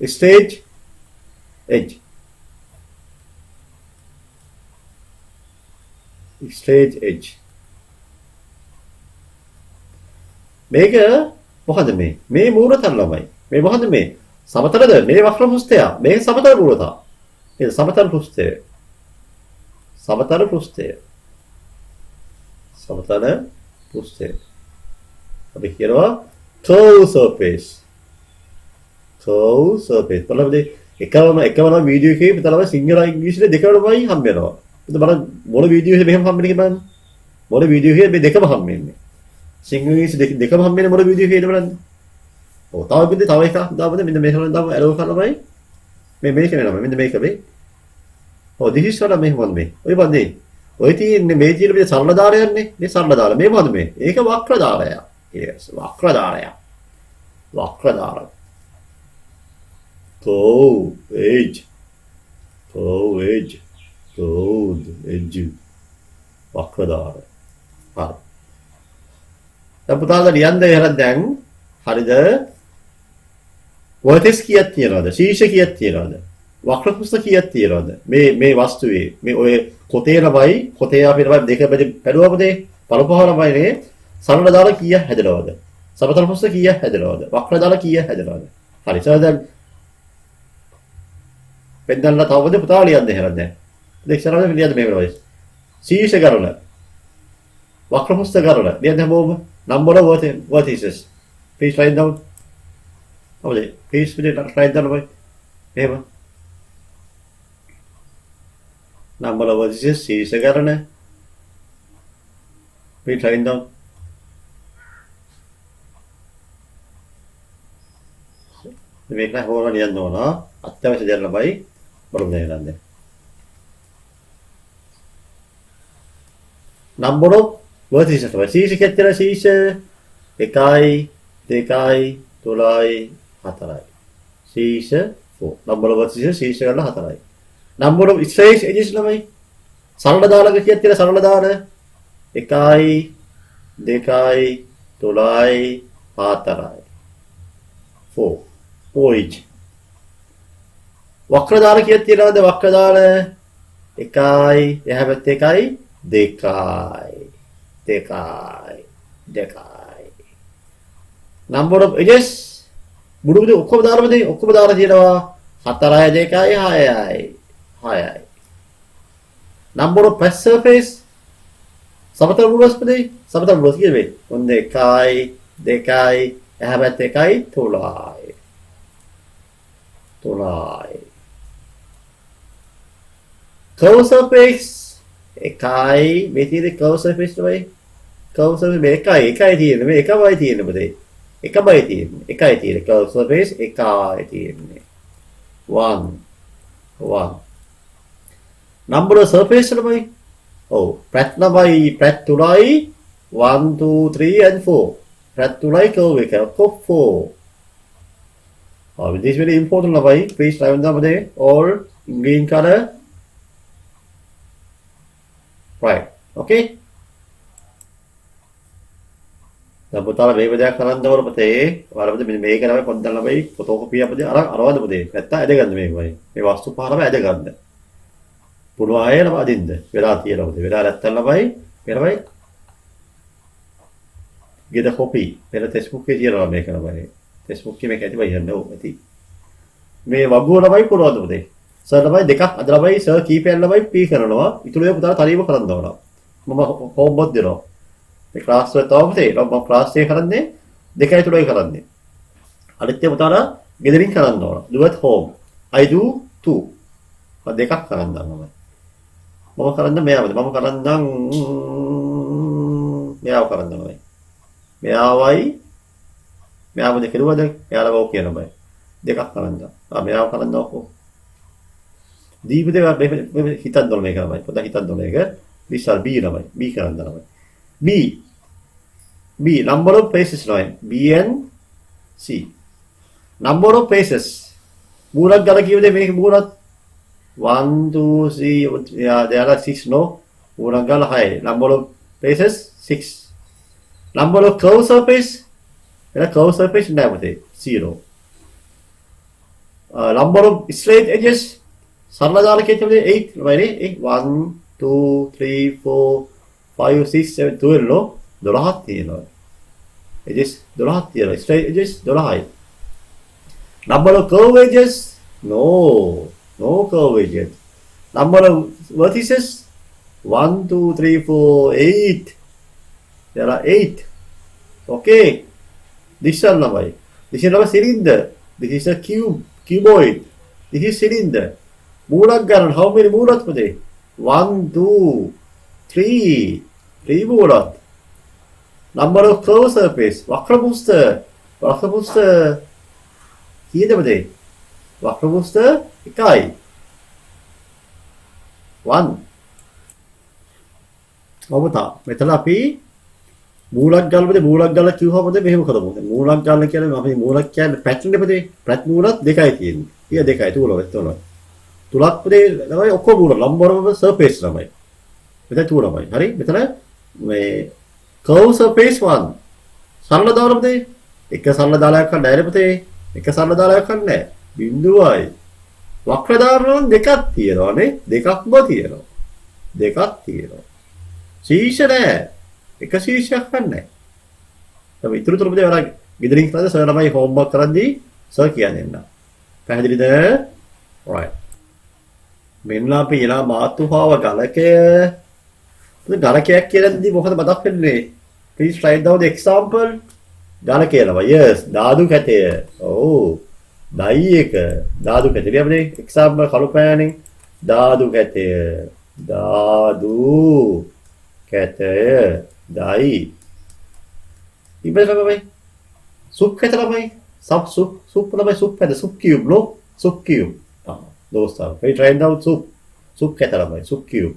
stage edge. Stage edge. මේක මොකද මේ? මේ මූලතල ළමයි. මේ මොකද මේ? සමතලද? මේ වක්‍ර පෘෂ්ඨය. මේක සමතල මූලතල. මේ සමතල පෘෂ්ඨය. සමතල පෘෂ්ඨය. සමතල පෘෂ්ඨය. අපි කියනවා curve surface. curve surface. බලන්න එකම වීඩියෝ එකේ විතරම සිංහල ඉංග්‍රීසි දෙකමයි හම්බ වෙනවා. එතකොට බලන්න මොන වීඩියෝ එකේ මෙහෙම හම්බෙන්නේ බලන්න. මොන වීඩියෝ එකේ මේ දෙකම හම්බෙන්නේ. සිංහල ඉංග්‍රීසි දෙකම හම්බෙන්නේ මොන වීඩියෝ එකේද බලන්න. ඔව් තව එකක් දාපද මෙන්න මේක වලින් දාපු ඇරෝ කරනමයි. මේක වෙනවා. මෙන්න මේක මේ. ඔව් දිහිස් වල මෙහෙමද මේ. ඔය බන්දේ. ඔය තියෙන්නේ මේ තියෙන මේ සරල ධාරයන්නේ. මේ සරල ධාර. මේ මොකද මේ? ඒක වක්‍ර ධාරය. yes වක්‍ර ධාරය. වක්‍ර ධාරය. curve edge. curve edge. curved edge. වක්‍ර ධාරය. හරි. දැන් පුතාලා ලියන්න එහෙනම් දැන් හරිද? vertex කීයක් තියනවද? ශීර්ෂ කීයක් තියනවද? වක්‍ර පෘෂ්ඨ කීයක් තියනවද? මේ වස්තුවේ මේ ඔය කොටේ ළමයි කොටේ අපි ළමයි දෙක බැලුවමද? පළපහ ළමයිනේ සරල දාලා කීයක් හැදෙනවද? සමතල පෘෂ්ඨ කීයක් හැදෙනවද? වක්‍ර දාලා කීයක් හැදෙනවද? හරි. දැන් පෙන්නන්න තවද පුතා ලියන්න එහෙනම් දැන්. දෙක්ෂරවල ලියන්න මේ වෙලාවේ. ශීර්ෂ ගණන. වක්‍ර පෘෂ්ඨ ගණන. ලියන්න හැමෝම number of vertices. Please write down. අවුලේ. Please write down boy. එහෙම. number of vertices ශීර්ෂ ගණන. Please write down. මේක හොරන ලියන්න ඕන. අත්‍යවශ්‍ය දෙයක් ළමයි බලමු නේද? number of vertices තමයි. ශීර්ෂ කැත්තර ශීර්ෂ 1 2 3 4. ශීර්ෂ 4. number of vertices ශීර්ෂ ගන්න 4යි. number of straight edges ළමයි. සරල දාලක කැත්තර සරල දාන එකයි දෙකයි තුනයි හතරයි 4 each වක්‍ර දාල කීයක් තියෙනවද වක්‍ර දාල එකයි එහා පැත්තේ එකයි දෙකයි number of edges බුදුබුදු ඔක්කොම දාලා තියෙනවා 4යි 2යි 6යි number of press surface සමතල බුලස්පදේ සමතල බුලස් කියන්නේ මොන්ද එකයි දෙකයි එහා පැත්තේ එකයි තුනයි curve surface එකයි මේ තියෙන්නේ curve surface තමයි curve surface මේ එකයි තියෙන්නේ මේ එකමයි තියෙන්නේ පුතේ එකමයි තියෙන්නේ එකයි තියෙන්නේ curve surface එකයි තියෙන්නේ 1 number of surface තමයි ඔව් පැත් නමයි පැත් තුනයි 1 2 3 and 4 පැත් තුනයි curve එක ඔක්කොම 4 this is very important නමයි please write down there all in green color right okay දැන් පුතාලා මේ විදිහට කරන්න ඕන පුතේ ඔයාලා මෙන්න මේක තමයි පොඩ්ඩක් ළමයි ෆොටෝකෝපි අපිට අරවන්න පුතේ නැත්තම් ඇදගන්න මේකයි මේ වස්තු පහරම ඇදගන්න පුළුවන් අය ළම අදින්න වෙලා තියෙනවා පුතේ වෙලා නැත්තම් ළමයි වෙනමයි get a copy වෙන ටෙක්ස්ට් එකේ තියෙනවා මේක ළමයි ටෙක්ස්ට් එකේ මේක ඇති වෙන්නේ ඕ ඇති මේ වගුව ළමයි පුළුවන් පුතේ සර් ළමයි දෙකක් අද ළමයි සර් කීපයක් ළමයි පී කරනවා ඊටු ළමයි පුතාලා තනියම කරන්න ඕන මම හෝම්වර්ක් දෙනවා මේ ක්ලාස් වල තවම තියෙනවා මම ක්ලාස් එකේ කරන්නේ 2යි 3යි කරන්නේ අනිත් ඒවා පුතාලා ගෙදරින් කරන්න ඕන do at home I do 2 මම දෙකක් කරන්න මම කරන්න මෙයාවද මම කරන්නම් මෙයාව කරන්නමයි මෙයාවද කෙරුවද එයාලා බෝ කියන බයි දෙකක් කරන්න මෙයාව කරන්න ඕකෝ දීපදේ මේ හිතන්න ඕන මේක තමයි පොඩ්ඩක් හිතන්න ඕන මේක විශ්වල් B නමයි B කරන්න නමයි B number of faces නමයි B and C number of faces මූලක් ගල කියවද මේක මූලක් 1 2 3 yeah there are 6 no උරංගල 6 number of faces 6 number of curve surface එන curve surface නෑ පුතේ 0 number of straight edges සරල දාල කියච්චේ 8 නමයිනේ 1 2 3 4 5 6 7 12 no 12ක් තියෙනවා edges 12ක් තියෙනවා straight edges 12යි number of curve edges no curve edges. Number of vertices 1 2 3 4 8 there are 8 okay this is number cylinder this is a cuboid this is cylinder moodak garan how many moodak pude 1 2 3 moodak number of curve surface වක්‍රපෘෂ්ඨ කීයද පුතේ වක්‍රපෘෂ්ඨ එකයි 1 ඔබතා මෙතන අපි මූලක් ගල්පදේ මූලක් ගල්ලා කිව්වමද මෙහෙම කරමු දැන් මූලක් ගල්ල කියන්නේ අපි මූලක් කියන්නේ පැට්නේ පදේ පැට් මූලත් දෙකයි තියෙන්නේ ඊය දෙකයි තුලක් පදේ තමයි ඔක්කොම මූල number of surface තමයි මෙතන තුනමයි හරි මෙතන මේ curve surface 1 සරල දාලා පදේ එක සරල දාලා ගන්න නැහැ පදේ එක සරල දාලා ගන්න නැහැ බිඳුවයි වක්‍ර ධාරණ දෙකක් තියෙනවානේ දෙකක්ම තියෙනවා ශීර්ෂ නැහැ එක ශීර්ෂයක් නැහැ අපි ඊටු තුරුපදේ වල ගෙදරින් කරලා සර් ළමයි හෝම්වර්ක් කරද්දී සර් කියන්නේ නැන්න පැහැදිලිද right මෙන්න අපි ඊළා මාතෘකාව ගලකය ගලකයක් කියලාදී මොකද මතක් වෙන්නේ please write down the example ගලකය ළමයි yes ධාතු කැටය oh දයි එක ධාතු කැටය අපේ එක්සැම්පල් කළු පෑනේ ධාතු කැටය දයි ඉබේලමයි සුප් කැට ළමයි සුප් ළමයි සුප් කැට සුප් කියුබ් ලෝ සුප් කියුබ් දෝස්තා we tried out සුප් කැට ළමයි සුප් කියුබ්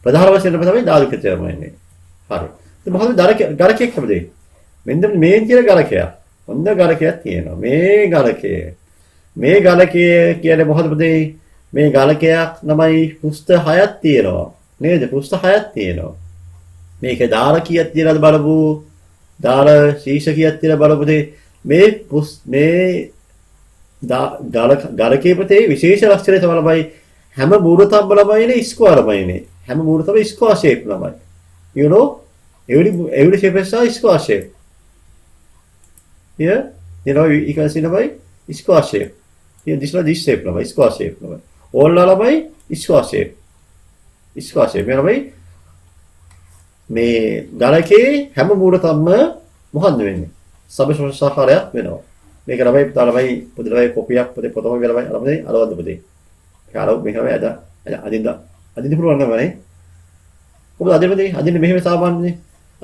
ප්‍රධාන වශයෙන් තමයි ධාතු කැටය ළමයි හරි ඉතින් මොකද ගලකයක් හැමදේ මෙන්න මේ කියන ගලකයක් ඔන්න ගලකයක් තියෙනවා මේ ගලකය කියන්නේ මොකද පුතේ මේ ගලකයක් තමයි පෘෂ්ඨ 6ක් තියෙනවා නේද පෘෂ්ඨ 6ක් තියෙනවා මේක දාර කීයක් තියලාද බලමු. දාර ශීර්ෂ කීයක් තියලා බලමුද? මේ ගලකේ පොතේ විශේෂ ලක්ෂණය තමයි හැම මූලතම්ම ළමයිනේ ස්ක්වයර් ළමයිනේ. හැම මූලතම ස්ක්වයර් ෂේප් ළමයි. You know every shape is a square shape. Here, you know, you can see ළමයි square shape. Here this one this shape ළමයි square shape ළමයි. all ළමයි square shape. square shape ළමයි මේ ගලකේ හැම මූලතම්ම මොකක්ද වෙන්නේ? සබ්ස්ට්‍රක්චරයක් වෙනවා. මේක ළමයි ළමයි පොඩි ළමයි කොපියක් පොතේ පොතම ළමයි ළමයි අලවද්ද පොතේ. ඒක අලව මේක ළමයි අදින්න පුළුවන් නේද? කොහොමද අදින්නේ මෙහෙම සාමාන්‍යනේ.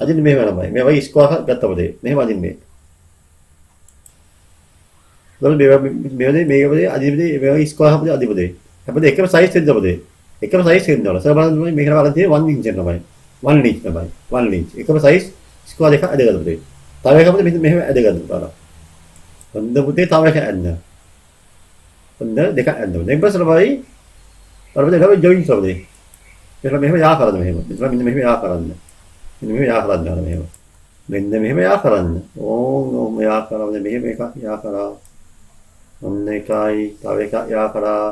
අදින්නේ මෙහෙම ළමයි. මේ වගේ ස්ක්වයර් එකක් ගත්තා පොතේ. මෙහෙම අදින්නේ. මේක පොතේ අදින්නේ මේ වගේ ස්ක්වයර් එකක් අදින්න පොතේ. හැබැයි එකම සයිස් එකද පොතේ. එකම සයිස් එකද නෝන. සර් බලන්න මේක බලන්න තියෙන්නේ 1 ඉන්ච් ළමයි. 1 ඉන්ච් ළමයි. 1 ඉන්ච්. එකම සයිස් ස්ක්වයර් එකක් අදගන්න පොතේ. තව එකක් පොතේ මෙහෙම අදගන්න පුතා. හොඳ පුතේ තව එකක් අන්න. හොඳ දෙකක් අන්න. දැන් පස්සේ ළමයි අරබද ළමයි ජොයින් කරන්නේ. ඒක මෙහෙම යා කරන්න මෙහෙම. මෙන්න මෙහෙම යා කරන්න. මෙන්න මෙහෙම යා කරන්න යනවා මෙහෙම. මෙන්න මෙහෙම යා කරන්න. ඕම් යා කරන්න මෙහෙම එකක් යා කරා. ඔන්න එකයි තව එකක් යා කරා.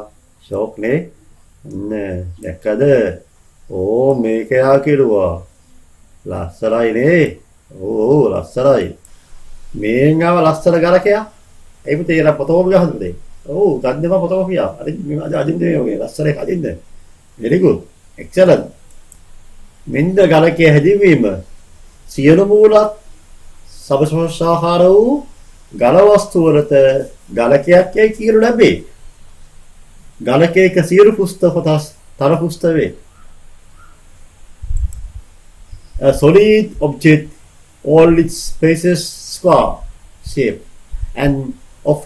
ෂොක් නේ. ඔන්න දැක්කද? ඕ මේක යා කෙරුවා. ලස්සනයි නේ. ඕ ලස්සනයි. මේන් ආව ලස්සන ගලකයක්. ඒ පුතේ යන පොතෝම ගහන්නේ. ඔව් ගන්නෙම පොතෝම කියා. අද අදින්නේ මේ වගේ ලස්සන එක අදින්න. very good. excellent. මෙන්ද ගලකයේ හැදීම සියලු මූලත් සබස්වංශාහාර වූ ගල වස්තු වලට ගලකයක් යයි කියනු ලැබේ. ගලකයක සියලු පුස්ත කොටස් තර පුස්ත වේ. A solid object, all its faces square shape and of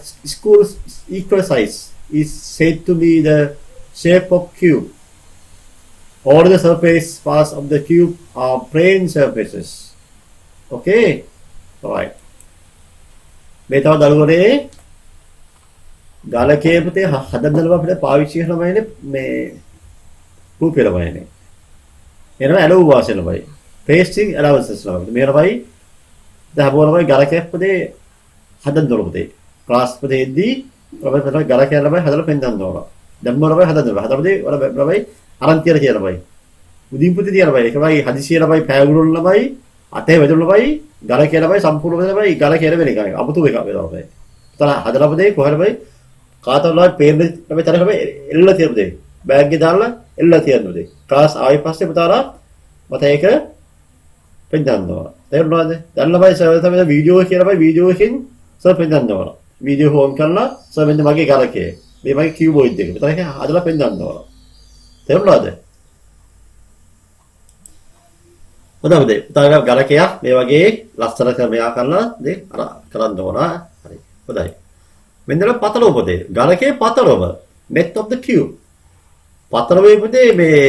equal size is said to be the shape of cube. All the surface parts of the cube are plane surfaces. Okay? Alright. මේ තව දරුවනේ ගලකයේ පුතේ හදන්න අපිට පාවිච්චි කරනමයිනේ මේ රූපේ ළමයිනේ. එනවා ඇලෝ වාසිය ළමයි. pasting allowances ළමයි. මේ ළමයි දහබෝ ළමයි ගලකයේ පුතේ හදන්න ඕන පුතේ. ක්ලාස් පුතේදී ළමයි ගලකයේ ළමයි හදලා පෙන්නන්න ඕන. දැන් ළමයි හදන්න ඕන. හදපදී ළමයි අරන් තියලා කියලා බයි. උදින් පුතේ තියලා බයි. ඒකමයි හදිසිය ළමයි පෑගුරුල් ළමයි අතේ වැදුණු ළමයි ගල කියලා බයි සම්පූර්ණ ළමයි ගල කියලා වෙන එකයි. අමුතු එකක් වෙනවා බයි. තන හදලා පොදේ කොහරි බයි කාතවල පේන්නේ ළමයි තර ළමයි එල්ල තියලා පොදේ. බෑග් එකේ දාලා එල්ල තියන්න පොදේ. ක්ලාස් ආයි පස්සේ පුතාලා මත ඒක පෙන්නනවා. තේරුණාද? දැන් ළමයි සර් තමයි වීඩියෝ කියලා බයි වීඩියෝ එකකින් සර් පෙන්නනවා. වීඩියෝ හෝම් කරලා සර් මෙන්න මගේ ගලකේ. මේ මගේ කියුබෝයිඩ් එක. මෙතන ඒක හදලා පෙන්නනවා. තේරුණාද? හොඳද? පුතාලා ගලකයක් මේ වගේ ලස්සන ක්‍රමයක් කරලා දේ අර කරන්න ඕන. හරි. හොඳයි. මෙන්න පතලව පොතේ. ගලකේ පතලව. net of the cube. පතලවේ පොතේ මේ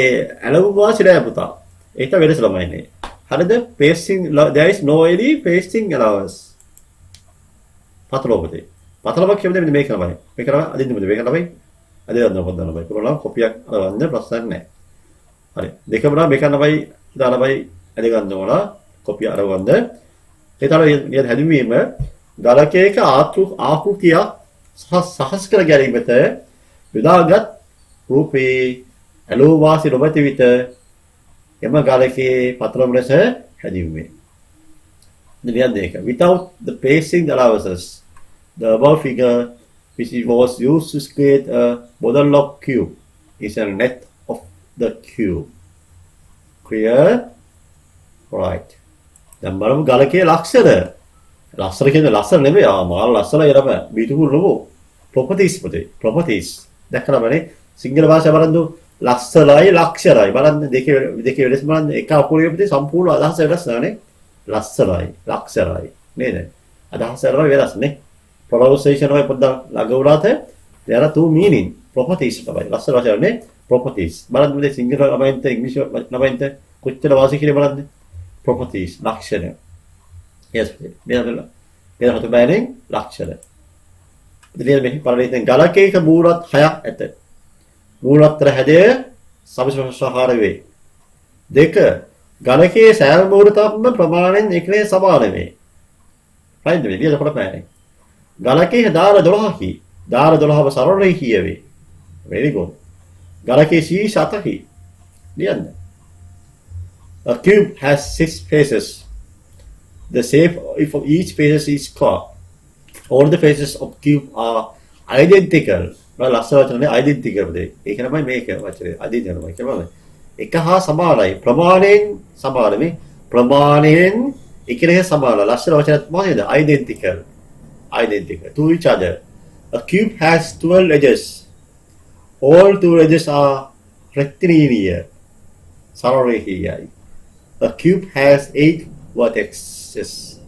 ඇලවු වාසිය පුතා. ඒක වෙනස ළමයිනේ. හරිද? pasting there is no any pasting allowance. පතලව පොතේ. පතලවක් කියන්නේ මෙන්න මේක තමයි. මේක තමයි අදින්න පොතේ. මේක තමයි අදලා පොතන බයි. කොරලා කොපියක් අරවන්න ප්‍රශ්න නැහැ. හරි. දෙකම නම් මේක තමයි දාලා බයි අද ගන්න ඕන. කොපිය අරවන්න. ඒ තමයි නියත හැදීමේම ගලකයක ආකෘතිය සහස් කර ගැනීමට යොදාගත් රූපේ ඇලෝ වාසි රොබත විත එම ගලකේ පතරම ලෙස හැදීමේ. නියත දෙක. Without the pasting allowances, the above figure which was used to create a model of cube is a net of the cube. Clear? Right. දැන් බලමු ගලකේ ලක්ෂණ. ලක්ෂණ කියන්නේ ලස්සන නෙමෙයි. මාර ලස්සනයි නම. beautiful නෙමෙයි. properties පුතේ. properties. දැක්කමනේ සිංහල භාෂාව බලන්න ලස්සනයි ලක්ෂණයි. බලන්න දෙකේ වෙනස බලන්න එක අකුරේ පුතේ සම්පූර්ණ අදහස වෙනස් නෑනේ. ලස්සනයි ලක්ෂණයි නේද? අදහස වෙනස් නේ. pronunciation එක පොඩ්ඩක් ළඟ වුණාට there are two meaning. properties තමයි. ලස්සන වචනේ properties. බලන්න පුතේ සිංහල ළමයින්ට ඉංග්‍රීසි ළමයින්ට කොච්චර වාසිය කියලා බලන්න. properties ලක්ෂණ. yes මේ හතු බෑනේ ලක්ෂණ. ඉතින් මේ පරිවර්තන ගලකයක මූලත් 6ක් ඇත. මූලතර හැදේ සබස්වංශාහාර වේ. දෙක ගණකයේ සෑම මුහුරතක්ම ප්‍රමාණයෙන් එකනේ සමාන වේ. right මේ විදිහට කොටපෑනේ. ගණකයේ දාර 12කි. දාර 12ව සරල රේඛීය වේ. very good. ගණකයේ ශීර්ෂ 7කි. ලියන්න. A cube has 6 faces. The shape of each face is square. All the faces of cube are identical. ලස්සන වචනේ identical පදේ. ඒක තමයි මේක වචනේ. identical කියනවා. එක හා සමානයි. ප්‍රමාණයෙන් සමාන මේ. ප්‍රමාණයෙන් එකනේ සමාන. ලස්සන වචනත් මොකේද? identical. Identical to each other. A cube has 12 edges. All 12 edges are rectilinear. සරල රේඛීයයි. A cube has 8 vertices.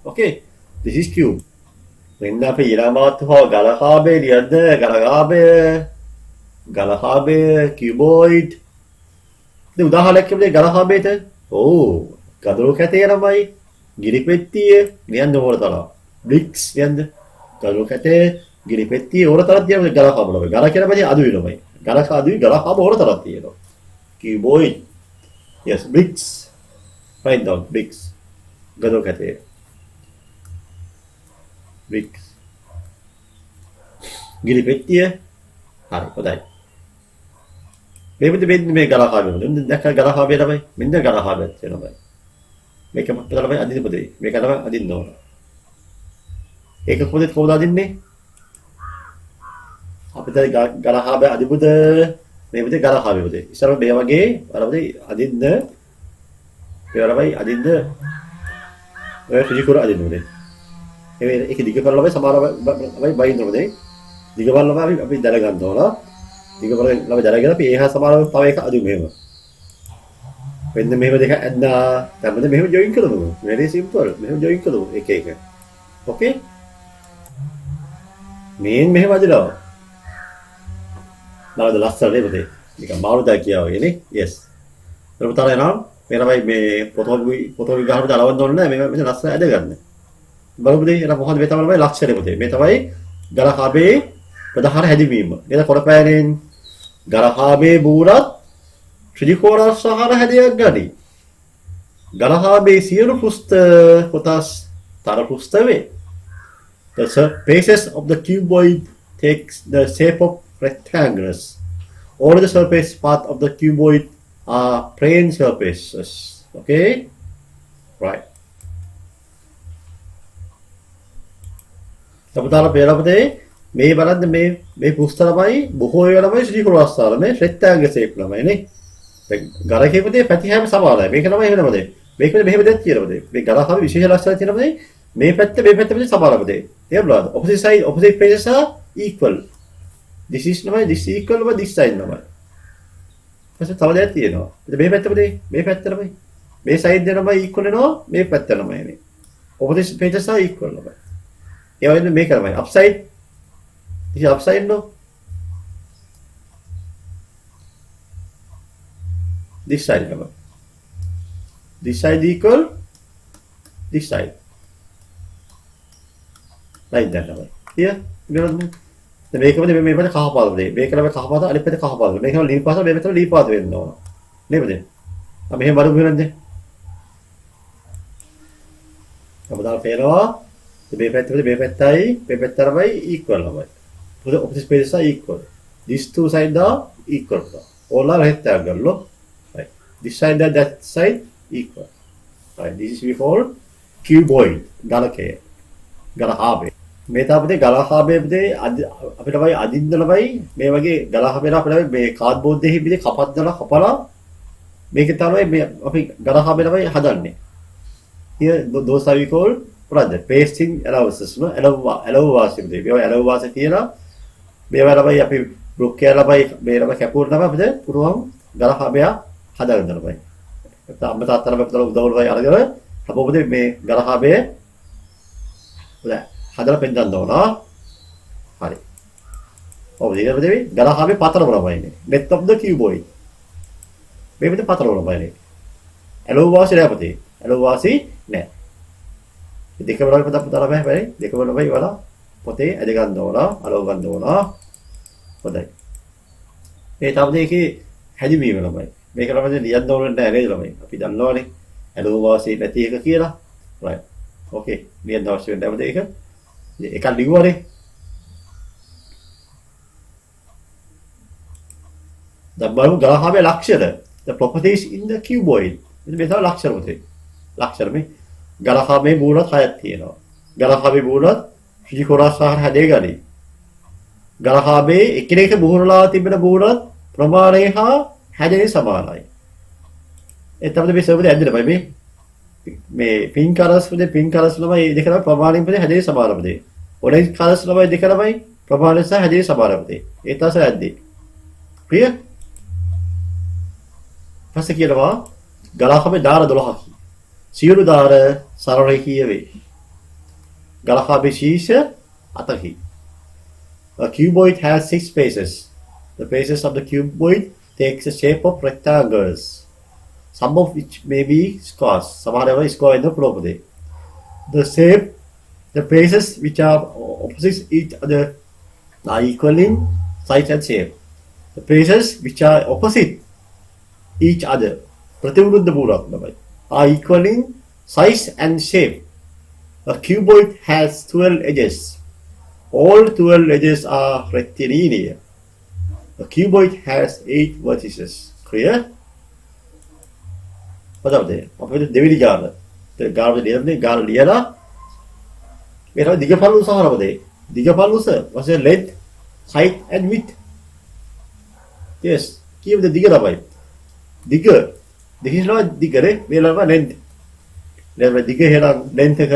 Okay, this is cube. මෙන්න අපි ඊළඟට හෝ ගලකාභය ලියද්ද ගලකාභය cuboid. දැන් උදාහරණයක් කියමුද ගලකාභයට? ඕ ගදරු කැටේ තමයි ගිරිපෙට්ටිය ලියන්න ඕන තරම්. bricks ලියන්න. ගදරු කැටේ ගිරිපෙට්ටිය ඕන තරම් තියන ගලකාභය. ගල කියන පදේ අඩු වෙනමයි. ගලකාභය ඕන තරම් තියෙනවා. cuboid. Yes, bricks. Write down bricks. ගදරු කැටේ. bricks. ගිරිපෙට්ටිය. හරි හොඳයි. මේ ගලකාභය. මෙන්න දැක්ක ගලකාභය තමයි. මෙන්න ගලකාභයත් වෙනවා. මේක තමයි අදින්න පොදේ. මේක තමයි අදින්න ඕන. ඒක කොහොමද අදින්නේ? අපිට ගලකාභය අදිමුද මේ විදිහට ගලකාභය පොදේ. ඉස්සරහ මේ වගේ අර පොදේ අදින්න අදින්න ඔය ෆිජිකුර අදින්න ඕනේ. ඒක දිග කරලා සමානව බයින්න ඕනේ. දිග බලලා අපි දැනගන්න ඕන. දිග බලලා දැනගෙන අපි ඒහා සමානව තව එක අදිමු මෙහෙම. මෙන්න මෙහෙම දෙක ඇද්දා. දැන් මෙහෙම ජොයින් කරමු. very simple. මෙහෙම ජොයින් කරමු එක එක. okay? මෙහෙම අදලා. නේද ලස්සන නේද? නිකන් මාරුදා කියා වගේ නේ. yes. ඒකට නම් මේ තමයි මේ පොතෝගි ගහනට අලවන්න ඕනේ නැහැ. මේ ලස්සන ඇද ගන්න. බලමුද එන මොකද මේ තමයි ලක්ෂණය පුතේ. මේ තමයි ගලකාභයේ ප්‍රධාන හැදිවීම. නේද කොටපෑනෙන් ගලකාභයේ බූරත් ත්‍රිකෝණාකාර හැඩයක් ගනී. ගලකාභයේ සියලු පෘෂ්ඨ කොටස් තර පෘෂ්ඨ වේ. The surfaces of the cuboid takes the shape of rectangles. All the surface part of the cuboid are plane surfaces. Okay? Right. සමහර පෙරපතේ මේ බලන්න මේ පුස්තක තමයි බොහෝ ඒවා තමයි ශ්‍රීකෝණාස්ථාන මේ රෙක්ටැන්ගල් ෂේප් ළමයි නේ. දැන් ගලකේ පොතේ පැති හැම සමානයි. මේක තමයි එහෙම නේද? මේකෙද මෙහෙම දෙයක් තියෙනවා පොතේ. මේ ගලකේ විශේෂ ලක්ෂණ තියෙනවා පොතේ. මේ පැත්ත පොතේ සමාන පොතේ. තේරුණාද? opposite faces are equal. This is නමයි this equal නම this side නමයි. ඊපස්සේ තව දෙයක් තියෙනවා. මේ පැත්ත පොතේ මේ පැත්ත නමයි. මේ side එක නමයි equal වෙනවා මේ පැත්ත නමයි නේ. opposite faces are equal නමයි. ඒ වගේ මේක තමයි upside. This is upside no. This side come. This side equal this side. Like that way. Here, මේක මොකද මේ පැත්ත කහ පාට දෙයි. මේක නම් කහ පාට අනිත් පැත්ත කහ පාට. මේක නම් ලී පාට මේ පැත්ත ලී පාට වෙන්න ඕන. නේද? අපි මෙහෙම බලමු වෙනද? අපදාල් පේනවා. මේ පැත්තයි equal තමයි. The opposite faces are equal. These two sides are equal. All are rectangle. No? Right. This side and that side equal. Right. This is we call cuboid. ගලකය. ගලකාභය. මේ තාපතේ ගලකාභයේ අපිට වයි අදින්න ලබයි මේ වගේ ගලකාභයට අපිට මේ කාඩ්බෝඩ් දෙහි විදිහේ කපක් දාලා කපලා මේක තමයි මේ අපි ගලකාභය ලබයි හදන්නේ. Here those are we call මොකද්ද? pasting allowances no allow වාසිය දෙවි. ඒ allow වාසිය කියලා මේවා ලබයි අපි බ්ලොක් කියලා ලබයි මේ ලබයි කැපුවට තමයි අපිට පුරුවම් ගලකාභය හදාගන්න ලබයි. ඒත් අම්ම තාත්තලා අපිට උදව් ලබයි අරගෙන අපොපොද මේ ගලකාභය හදලා පෙන්නන්න ඕන. හරි. ඔව් ඊළඟ දෙවි ගලකාභය පතරම ලබයිනේ. net of the cuboid. මේ විදිහට පතරම ලබයිනේ. allow වාසිය නෑ අපතේ. allow වාසිය නෑ. දෙකම ලබයි පොත පුතාලා බෑ දෙකම ලබයි වල පොතේ ඇද ගන්න ඕන අලව ගන්න ඕන හොඳයි ඒ තමයි ඒකේ හැදිවීම ලබයි මේක තමයි ලියන්න ඕනේ නැහැ නේද ළමයි? අපි දන්නවනේ. ඇලෝ වාසිය නැති එක කියලා. right. okay. ලියන්න අවශ්‍ය වෙන්නේ නැවත ඒක. එකක් ලියුවානේ. දැන් බලමු ග්‍රහාවේ ලක්ෂණ. The properties in the cuboid. මේ තමයි ලක්ෂණ පුතේ. ලක්ෂණ මේ ග්‍රහාවේ මූලත් 6ක් තියෙනවා. ග්‍රහාවේ මූලත් ත්‍රිකෝණාකාර හැදේ ගනී. ග්‍රහාවේ එකිනෙක මුහුණලා තිබෙන මූලත් ප්‍රමාණය හා හැදේ සමානයි. ඒ තමයි මේ සර්වර් ඇද්දේ මේ පින් කලර්ස් වල පින් කලර්ස් ළමයි දෙකම ප්‍රමාණයෙන් පදේ හැදේ සමාන පදේ. ඔරෙන්ජ් කලර්ස් ළමයි දෙකමයි ප්‍රමාණය සහ හැදේ සමාන පදේ. ඒ තමයි ඇද්දේ. ප්‍රිය පස්සේ කියනවා ගලහමේ දාර 12කි. සියලු දාර සරල රේඛීය වේ. ගලහමේ ශීර්ෂ 8කි. A cuboid has 6 faces. The faces of the cuboid takes the shape of rectangles, some of which may be squares. සමහර ඒවා square වෙන්න පුළුවන් පොතේ. The faces which are opposite each other are equal in size and shape. The faces which are opposite each other ප්‍රතිවිරුද්ධ මූලක් තමයි are equal in size and shape. A cuboid has 12 edges. All 12 edges are rectilinear. A cuboid has 8 vertices. Clear? बताओ दे අපිට දෙවෙනි ගාන. ඒ ගාන දෙන්නේ ගාන ලියලා මේක දිගපළු සමහරවද දිගපළු වශයෙන් length, height and width. Yes. කියවද දිග තමයි. දිග දෙහිලා දිගනේ මේලම length. දැන් දිගሄලා length එක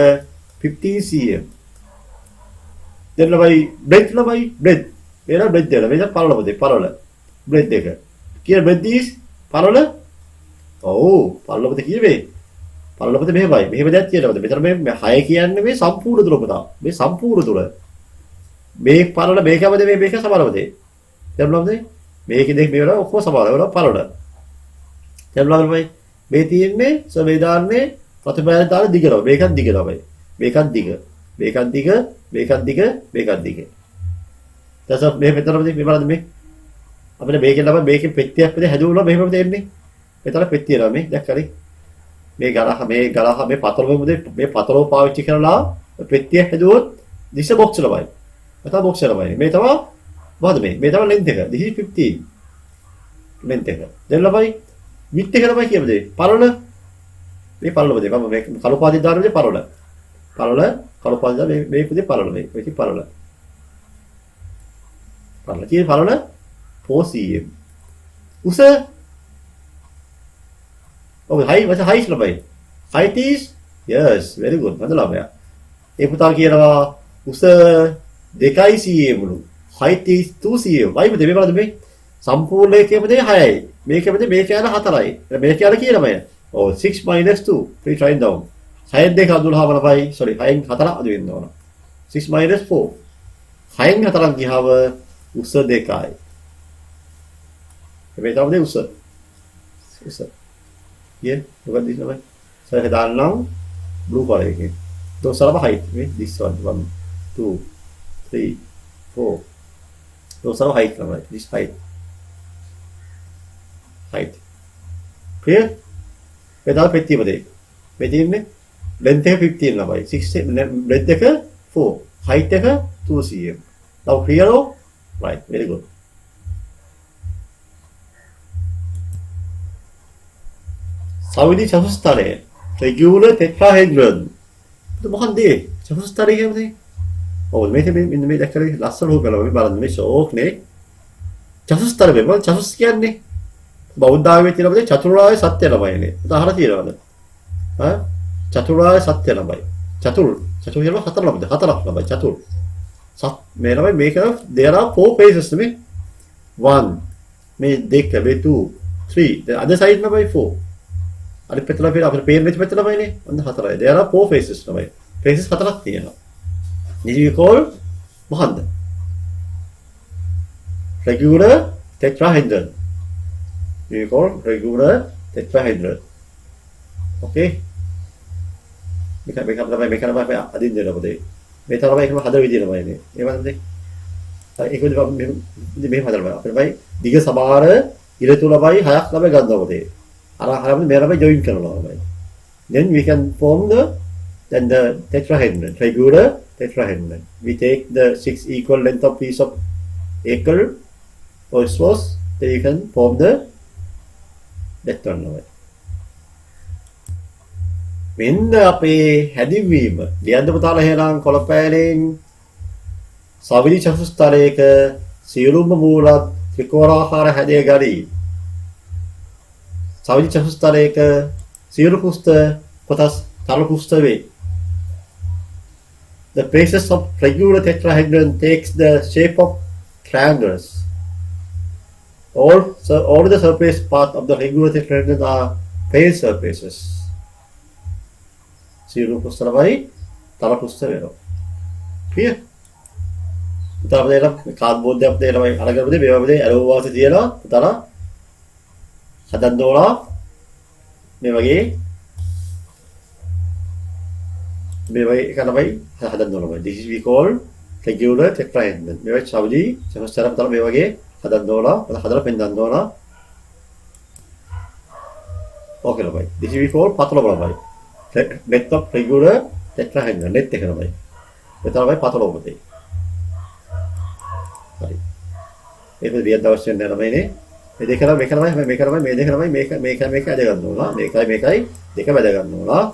15 cm. දැන් ළමයි breadth ළමයි breadth. මේලා breadth දෙලා මේක පළලමද පළල. breadth එක. කියන breadth is පළල. ඔව් පළලමද කියවේ. පළලමද මෙහෙමයි. මෙහෙම දැක් කියනවාද? මෙතන මේ 6 කියන්නේ මේ සම්පූර්ණ දුර පුතා. මේ සම්පූර්ණ දුර. මේ පළල මේකමද මේක සමානමද? දැන් මේක දෙක මේවල ඔක්කොම සමාන. ඒවල පළල. දැන් මේ තියෙන්නේ මේ දාන්නේ ප්‍රතිපලයට දාලා දිගනවා. මේකත් දිග තමයි. මේකත් දිග. මේකත් දිග. මේකත් දිග. මේකත් දිග. දැන් මේ මෙතනම මේ බලන්න මේ අපිට මේකෙන් ළම මේකෙන් පෙට්ටියක් විතර හැදුවොත් මෙහෙමම දෙන්නේ. මෙතන පෙට්ටිය ළම මේ දැක්කද? මේ ගලහ මේ පතලම මේ පතලව පාවිච්චි කරලා පෙට්ටිය හැදුවොත් දිශ බොක්ස් ළමයි. මෙතන බොක්ස් ළමයි. මේ තමයි මොකද මේ තමයි length එක. this is 15. length එක. දැන් ළමයි width එක ළමයි කියමුද? පළල මේ පළලම දෙක මම මේ කළු පාදේ දාන්නේ පළල. කළු පාදේ දා මේ පුදේ පළල මේ. මේක පළල. පළල කියන්නේ පළල 4 cm. උස height what's the height ළමයි? height is yes very good. හොඳ ළමයා. ඒ පුතා කියනවා උස 2 cm ලු. height is 2 cm. වයිබ දෙමෙ බලන්න මේ සම්පූර්ණ එකේම දේ 6යි. මේකෙම දේ මේක යන 4යි. මේක යන කියලාමයි. Oh 6 minus 2. Please write down. 6 2 12 ළමයි. sorry 6 4 අද වෙන්න ඕන. 6 minus 4. 6 4 ගියව උස 2යි. මේ තමයි උස. උස. Yeah, look at this one. So I down now blue color again. Those are the height. This one 1, 2, 3, 4. Those are height now, right? This height. Height. Clear? Without 50 मध्ये. Within length එක 15 ළමයි. 6 breadth එක 4. Height එක 2 cm. Now clear? Right. Very good. සවිදි චතුස්තරය regular tetrahedron. මොකක්ද ඒ? චතුස්තරය කියන්නේ? ඔව් මේක මෙන්න මේ දැක්කද ලස්සන රූප බලන්න බලන්න මේ ෂෝක් නේ. චතුස්තරය වෙනවා චතුස් කියන්නේ බෞද්ධ ආගමේ තියෙන මොකද චතුරාර්ය සත්‍ය ළමයිනේ. උදාහරණ තියෙනවද? චතුරාර්ය සත්‍ය ළමයි. චතුර් කියන හතර ළමයිද? හතරක් ළමයි චතුර්. මේ ළමයි මේක there are 4 faces නේ. 1 මේ දෙක මේ 2 3 the other side ළමයි 4. අනිත් පැත්තට අපිට පේන වෙච්ච පැත්ත ළමයිනේ. අන්න හතරයි. there are 4 faces ළමයි. faces හතරක් තියෙනවා. this we call මොකද්ද? regular tetrahedron. We call regular tetrahedron. Okay? මේක තමයි අදින් දෙන්න පොතේ. මේ තමයි එකම හදන විදිය ළමයිනේ. ඒ වගේද? ඒක විදිහ මේ හදලා බලන්න. අපිට දිග සමාන ඉර තුන ළමයි 6ක් ළමයි ගන්නවා පුතේ. අර හරම මේ ළමයි ජොයින් කරනවා ළමයි. Then we can form the tetrahedron, regular tetrahedron. We take the 6 equal length of piece of acre or source, then you can form the that one ළමයි. මෙන්න අපේ හැදින්වීම. ලියන්න පුතාලා එහෙනම් කොළපෑලෙන් සවිලි චතුස්තරයක සියලුම මූලත් ත්‍රිකෝණාකාර හැඩය ගනී. සවිලි චතුස්තරයක සියලු පුස්ත කොටස් තල පුස්ත වේ. The basis of regular tetrahedron takes the shape of triangles. All the surface part of the regular tetrahedron are plane surfaces. සියලු පුස්ත ළමයි තල පුස්ත වෙනවා. clear? පුතාලා දෙලා කාඩ්බෝඩ් එකක් දෙලා ළමයි අරගෙන පුතේ මේවා පුතේ ඇරෝ වාසේ තියලා පුතාලා හදන්න ඕලා මේ වගේ එක ළමයි හදන්න Ola. This is we call regular tetrahedron. මේ වගේ සවලි සමස්තර පුතාලා මේ වගේ හදන්න ඕලා. හදලා පෙන්නන්න ඕලා. ඕකේ ළමයි. This is we call පතල ළමයි. net of regular tetrahedron net එක ළමයි. මෙතන ළමයි පතල පුතේ. හරි. ඒක විදියට අවශ්‍ය නැහැ ළමයිනේ. මේ දෙක ළමයි මේක ළමයි මේක ළමයි මේ දෙක ළමයි මේක ඇද ගන්න ඕනා. මේකයි දෙක වැද ගන්න ඕනා.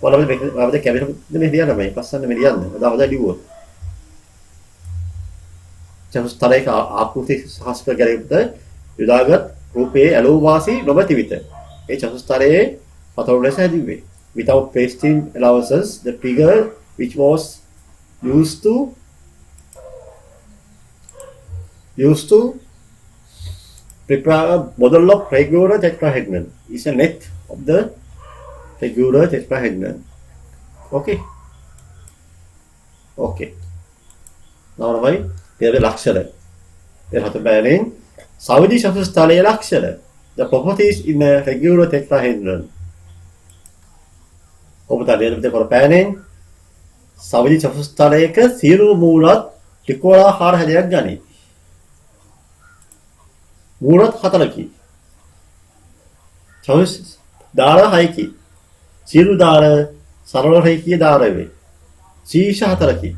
ඔයාලා මේක අපිට කැමරා මේ ලියන්න ළමයි. පස්සන්න මේ ලියන්න. හොදා ලියුවොත්. චතුස්තරයක ආකෘති සහස්ක ගැලෙද්ද යොදාගත් රූපයේ ඇලෝ වාසී නොමැති විට ඒ චතුස්තරයේ පතල ලෙස හැදිවේ. Without pasting allowances, the figure which was used to prepare a model of regular tetrahedron is a net of the regular tetrahedron. Okay. Now ළමයි there is ලක්ෂණ. එහත බැලෙන් සවිදි චතුස්තරයේ ලක්ෂණ. The properties in a regular tetrahedron. ඔබට දෙන්න කොළපෑනෙන් සවිදි චතුස්තරයක සියලු මූලත් ත්‍රිකෝණාකාර හැඩයක් ගනී. මූලත් 4කි. චතුස් දාර 6කි. සියලු දාර සරල රේඛීය දාර වේ. ශීර්ෂ 4කි.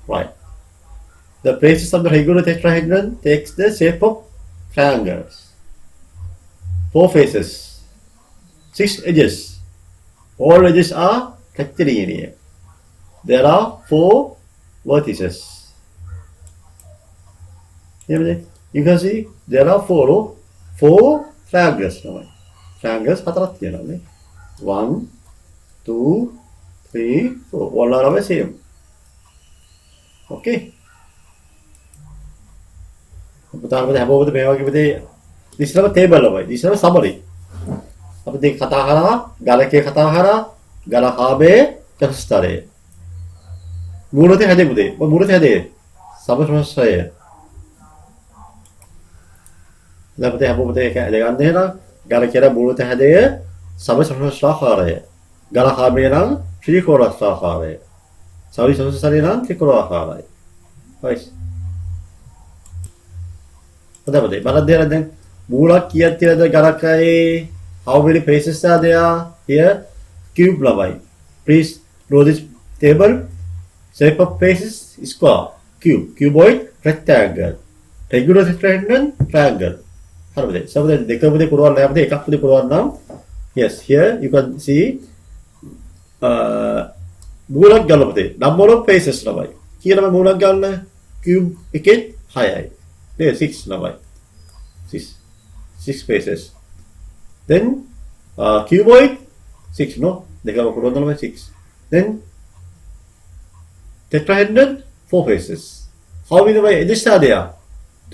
Right. The basis of the regular tetrahedron takes the shape of triangles. 4 faces. 6 edges. All edges are rectilinear. There are 4 vertices. You can see there are 4 triangles. Triangles 4ක් තියෙනවා නේ. 1 2 3 4. all are the same. Okay. පුතාලා හැමෝම මේ වගේ පුතේ ඉස්සරම table එකයි. ඉස්සරම සමරි. අපි දැන් කතා කරා ගලකේ කතා කරා ගල හාබේ චතුස්තරය. මූලතේ හැදේ පුතේ. මූලතේ හැදේ. සමස්තය. දැන් පුතේ හැමෝම පුතේ ඒක දැනගන්න එහෙනම් ගල කියලා මූලතේ හැදේ සමස්තාකාරය. ගල හාබේ නම් ත්‍රිකෝණාකාරය. සවි චතුස්තරය නම් ත්‍රිකෝණාකාරයි. right. හොඳයි බලන්න දැන් මූලක් කීයක් තියෙනද ගලකයේ how many faces are there here cube ළමයි please draw this table shape of faces square cuboid rectangle regular tetrahedron triangle හරිද සමහර දෙකම දෙක පුරවන්න නැහැ අපිට එකක් පුදේ පුරවන්න නම් yes here you can see මූලක් ගන්න පුතේ number of faces ළමයි කීයද මූලක් ගන්න cube එකේ 6යි there 6 ළමයි 6 faces then cuboid 6 no dekama පුරවන්න 6 then tetrahedron 4 faces how many edges are there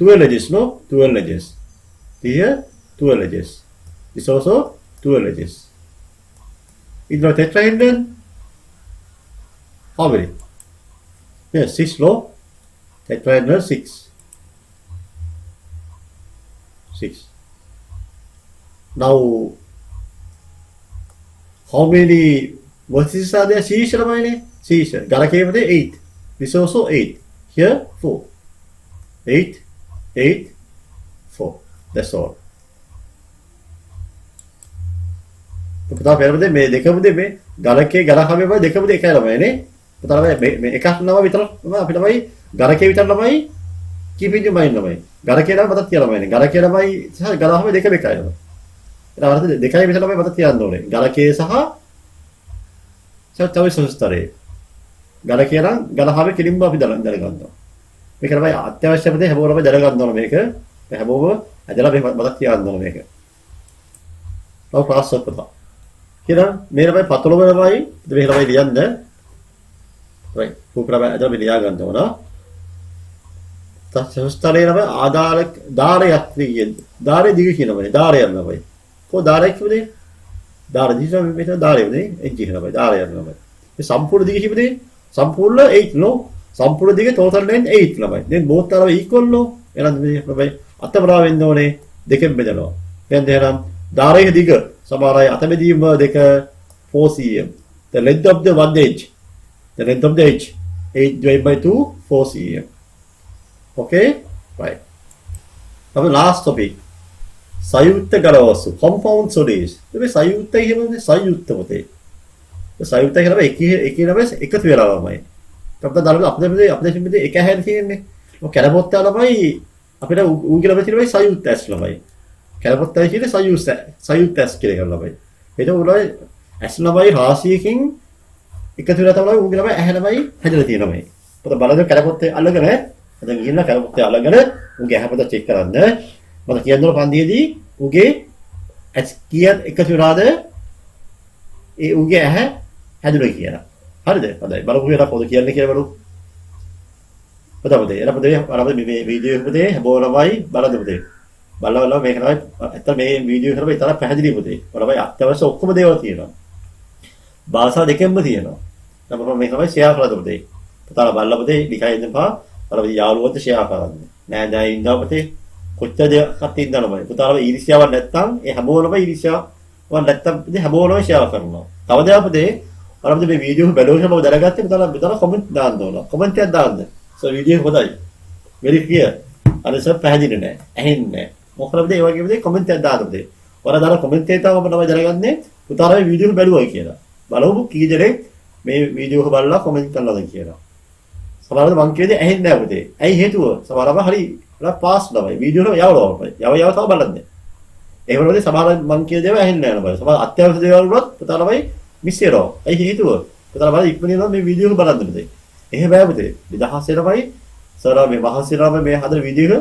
12 edges no 12 edges here 12 edges this also 12 edges in the tetrahedron how many yes 6 no tetrahedron 6 now how many vertices are there ශීර්ෂ ළමයිනේ ශීර්ෂ ගලකේ පුතේ 8 this also 8 here 4 8, 8, 4. That's all. පුතා පෙරමුදේ මේ දෙකමුදේ මේ ගණකේ ගණකමේ බව දෙකමුදේ එකයි ළමයිනේ. පුතා ළමයි මේ එකක් නම විතර අපිට ළමයි ගණකේ විතර ළමයි keeping in mind ළමයි. ගණකේ නම් මතක් තියලා ළමයිනේ. ගණකේ ළමයි සහ ගණකමේ දෙකම එකයි ළමයි. ඒක අර්ථ දෙකයි විතර ළමයි මතක් තියන්න ඕනේ. ගණකේ සහ තව සංස්තරේ. ගණකේ නම් ගණකමේ කෙලින්ම අපි දැනගන්නවා. මේක ළමයි අත්‍යවශ්‍යම දේ හැමෝම දැනගන්න ඕනේ මේක. හැමෝම ඇදලා මේ මතක් තියාගන්න ඕනේ මේක. තව ක්ලාස් එකක් පුතා. කියලා මේ ළමයි 15 ළමයි මේ ළමයි ලියන්න. right. පුපුරම ඇදලා මේ ලියා ගන්න ඕන. සංස්තරේ ළමයි ආදාර ධාරයක් කියන්නේ. ධාරේ දිග කියනවනේ. ධාරය ළමයි. කො ධාරයක් කියන්නේ? ධාර දිග මෙතන ධාරයනේ. එන්ජි ළමයි. ධාරය ළමයි. මේ සම්පූර්ණ දිග කිව්වනේ. සම්පූර්ණ 8 no. සම්පූර්ණ දිග total length 8 ළමයි. දැන් both are equal no. එහෙනම් මේ ළමයි අතවරා වෙන්න ඕනේ දෙකෙන් බෙදනවා. දැන් දෙහරම් ධාරයේ දිග සමහරයි අත බෙදීම දෙක 4 cm. The length of the one edge. The length of the edge 8 divided by 2 4 cm. Okay? Right. Now the last topic. සංයුක්ත ගලවස්තු compound solids. මේ සංයුක්ත කියන්නේ සංයුක්ත පොතේ. ඒ සංයුක්ත කියනවා එක නම එකතු වෙලා ළමයි. අපිට දාලා අපේ එක හැද තියෙන්නේ. ඔය කැරපොත්ත ළමයි අපිට ඌ කියලා මෙතනයි සංයුක්ත ඇස් ළමයි. කැරපොත්තයි කියන්නේ සංයුක්ත ඇස් කියලා ළමයි. ඒක උලයි ඇස් ළමයි රාශියකින් එකතු වෙලා තමයි ඌ ළමයි ඇහැ ළමයි හැදලා තියෙනවා. පොත බලද කැරපොත්තේ අල්ලගෙන දැන් ගිහින් කැරපොත්තේ අල්ලගෙන ඌගේ ඇහැ පොත චෙක් කරන්න. මම කියනවා පන්තියේදී ඌගේ ඇස් කීයක් එකතු වෙලාද ඒ ඌගේ ඇහැ හැදුණා කියලා. හරිද? හොඳයි. බලමු කියලා පොත කියන්නේ කියලා බලමු. පොතේ එරපොතේ මේ වීඩියෝ එකේ හැබෝරමයි බලන්න බලලා මේක තමයි ඇත්ත මේ වීඩියෝ එකේ විතර පැහැදිලි පොතේ. ඔයාලයි අත්‍යවශ්‍ය ඔක්කොම දේවල් තියෙනවා. භාෂා දෙකෙන්ම තියෙනවා. නම් මේක තමයි ෂෙයා කරලා දෙන්නේ. පුතාලා බලලා පොතේ ලිකයි ඉඳපා ඔයාලයි යාළුවෝත් ෂෙයා කරන්න. නෑ නෑ ඉඳලා පොතේ කොච්චර දෙයක් ඉඳනවද? පුතාලා ඊර්ෂ්‍යාවක් නැත්තම් ඒ හැමෝලම ඊර්ෂ්‍යාවක් නැත්තම් ඉතින් හැමෝලම ෂෙයා කරනවා. තව දෙයක් පොතේ ඔයාලා මේ වීඩියෝ එක බැලුවම මම දැනගත්තේ පුතාලා කමෙන්ට් දාන්න ඕන. කමෙන්ට් එකක් දාන්න. වීඩියෝ හොඳයි. very clear. අරස පැහැදිලි නෑ. ඇහෙන්නේ නෑ. මොකද ඒ වගේ විදිහේ කමෙන්ට් එකක් දාන්න බෑ. ඔයාලා දාලා කමෙන්ට් එකේ තමයි තමයි දැනගන්නේ පුතාලා මේ වීඩියෝ එක බැලුවයි කියලා. බලමු කී දෙනෙක් මේ වීඩියෝ එක බලලා කමෙන්ට් කරලාද කියලා. සමහරවිට මං කියන්නේ ඇහෙන්නේ නෑ පුතේ. ඇයි හේතුව? සමහරව හරි පාස් ළමයි. වීඩියෝ එක යවනවා. යව තව බලන්නේ. ඒ වගේ සමහර මං කියන දේවල් ඇහෙන්නේ නෑ නේද? සමහර අත්‍යවශ්‍ය දේවල් වලත් පුතාලාමයි මිස් වෙනවා. ඇයි හේතුව? පුතාලා බලන්න ඉක්මනින්ම මේ වීඩියෝ එක බලන්න පුතේ. එහෙම බෑ පුතේ. 2000 ළමයි සරා මේ මහසිරාම මේ හදන වීඩියෝ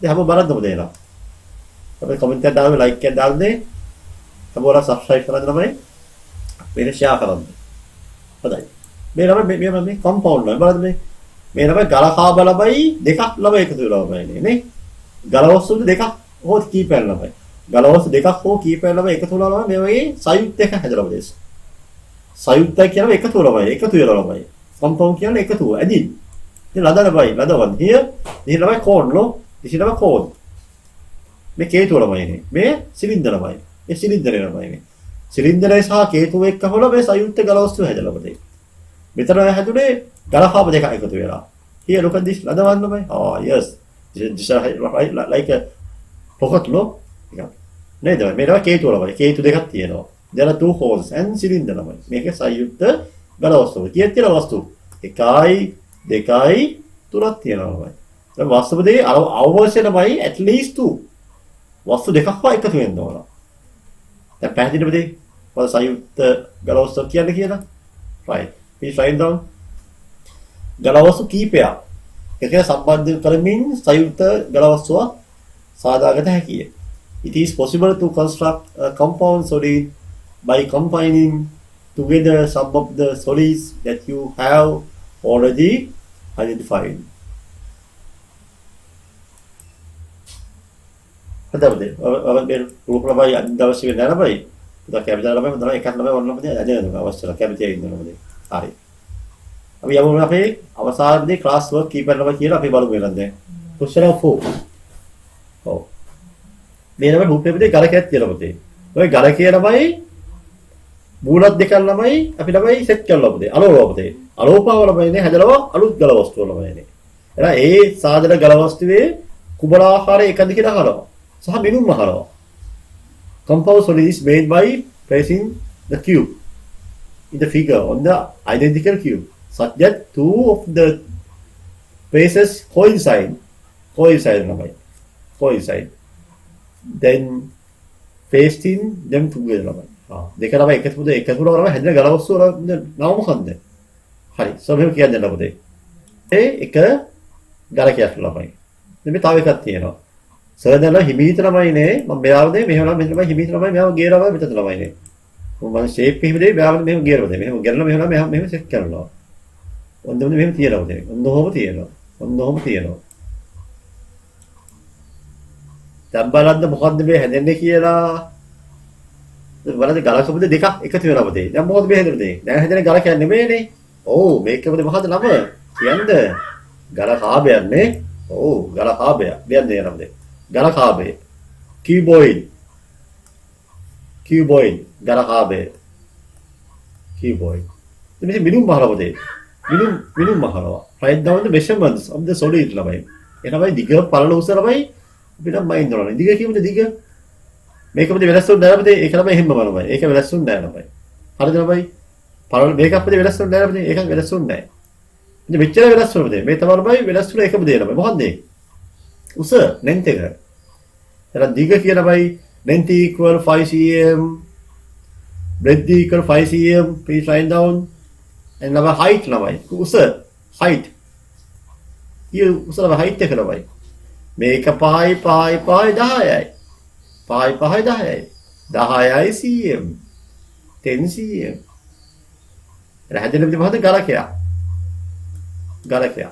එක හැම බලන්නම දෙනවා. අපේ කමෙන්ට් එකක් දාන්න ලයික් එකක් දාන්න. හැමෝලා සබ්ස්ක්‍රයිබ් කරන්න තමයි මේක ෂෙයා කරන්න. හොඳයි. මේ ළමයි මේ කම්පවුන්ඩ් ළමයි බලන්න මේ ළමයි ගලකා බලමයි දෙකක් ළමයි එකතු වෙලා ළමයි නේ. ගලවස්තු දෙකක් හෝ කීපයක් ළමයි. ගලවස්තු දෙකක් හෝ කීපයක් ළමයි එකතු වෙලා ළමයි මේ වගේ සංයුක්ත එක හැදලා බලන්න. සංයුක්ත කියන්නේ එකතු ළමයි එකතු වෙලා ළමයි. compound කියන්නේ එකතුව ඇදින්. ඉතින් ලදනබයි ලදවන්. here this ළමයි කෝන් ලෝ this ළමයි කෝන්. මේ කේතුව ළමයිනේ. මේ සිලින්ඩර් ළමයි. මේ සිලින්ඩරේ ළමයි මේ. සිලින්ඩරේ සහ කේතුව එක්ක හොල මේ සංයුක්ත ගල වස්තු හැදලා බලයි. මෙතන හැදුනේ ගලහාප දෙක එකතු වෙලා. here look at this ලදවන් ළමයි. oh yes. this like a pocket ලෝ. නේද? මේ ළමයි කේතුව ළමයි. කේතු දෙකක් තියෙනවා. there are two holes and cylinder ළමයි. මේක සංයුක්ත ගල වස්තු. කීයක් තියෙන වස්තු? 1යි 2යි 3ක් තියෙනවා. දැන් වස්තුපදේ අවශ්‍යමයි at least 2. වස්තු දෙකක් වගේ එකතු වෙන්න ඕන. දැන් පැහැදිලිද පුතේ? මොකද සංයුක්ත ගල වස්තු කියන්නේ කියලා? right. please write down. ගල වස්තු කීපයක්. ඒක සම්බන්ධ කරමින් සංයුක්ත ගල වස්තුව සාදාගත හැකියි. It is possible to construct a compound solid by combining together some of the solids that you have already identified. හදවතේ ඔබගේ රූපලබයි අදවශ්‍ය වෙන නබයි. පුතා කැමති ළමයි මම තමයි එකක් ළමයි වන්න පුතේ අදගෙන අවශ්‍යලා කැමති අය ඉන්නවා නේද? හරි. අපි යමු අපේ අවසානයේ ක්ලාස් වර්ක් කීපයක් ළමයි කියලා අපි බලමු වෙනද දැන්. question 4. ඔව්. මේ ළමයි රූපේ පුතේ ගලකයක් කියලා පුතේ. ඔය ගලකේ ළමයි මූලත් දෙකක් ළමයි අපි ළමයි සෙට් කරලා පුතේ. අලෝප පුතේ. අලෝපාව ළමයිනේ හැදලව අලුත් ගල වස්තු ළමයිනේ. එහෙනම් ඒ සාධන ගල වස්තුවේ කුබල ආකාරය එකද කියලා අහනවා. සහ මිනුම් අහනවා. Compound solid is made by placing the cube in the figure on the identical cube such that two of the faces coincide then pasting them together දෙක තමයි එකතු කරලා හැදෙන ගල වස්තුව නම මොකද්ද? හරි. සෝ මෙහෙම කියන්න දෙන්න පුතේ. එක ගලකයක් ළමයි. මේ තව එකක් තියෙනවා. සර්දල හිමීත ළමයිනේ මම මෙයාවනේ මෙහෙම නම් මෙහෙම හිමීත ළමයි මෙයාව ගේරව මෙතන ළමයිනේ. මම ෂේප් එකේ මෙහෙම මෙයාව මෙහෙම ගේරවද මෙහෙම ගේරලා මෙහෙම සෙට් කරනවා. ඔන්න මෙහෙම තියනවා පුතේ. ඔන්න ඔහොම තියෙනවා. දැන් බලන්න මොකද්ද මේ හැදෙන්නේ කියලා. බලන්න ගලක පුතේ දෙකක් එකතු වෙනවා පුතේ. දැන් මොකද මේ හැදෙන්නේ? දැන් හැදෙන ගල කියන්නේ නෙමෙයිනේ. ඔව් මේක පුතේ මොකද්ද නම? කියන්න. ගල කාබයක් නේ. ඔව් ගල කාබයක්. දෙන්නේ නේද පුතේ? ගල කාබය. කියුබොයිඩ්. ගල කාබය. කියුබොයිඩ්. මේ මිනුම් මහලා පුතේ. මිනුම් මහනවා. write down the measurements of the solid ළමයි. එනවයි දිග පළල උස ළමයි අපිට මයින් දරනවා. දිග කියමුද දිග? මේක පුතේ වෙනස් වෙන්නේ නැහැ පුතේ. ඒක ළමයි එහෙම බලනවා. ඒක වෙනස් වෙන්නේ නැහැ ළමයි. හරිද ළමයි? පළල මේක අපිට වෙනස් වෙන්නේ නැහැ පුතේ. ඒක වෙනස් වෙන්නේ නැහැ. ඉතින් මෙච්චර වෙනස් වෙනවා පුතේ. මේ තමයි ළමයි වෙනස් වෙන එකම දේ ළමයි. මොකද්ද ඒ? උස length එක. එහෙනම් දිග කියන ළමයි length equal 5 cm breadth equal 5 cm please write down and ළමයි height ළමයි. උස height. ඊ උස ළමයි height එක ළමයි. මේක 5යි 10යි 10යි cm 10 cm එර හැදෙන විදිහ මොකද ගලකයක්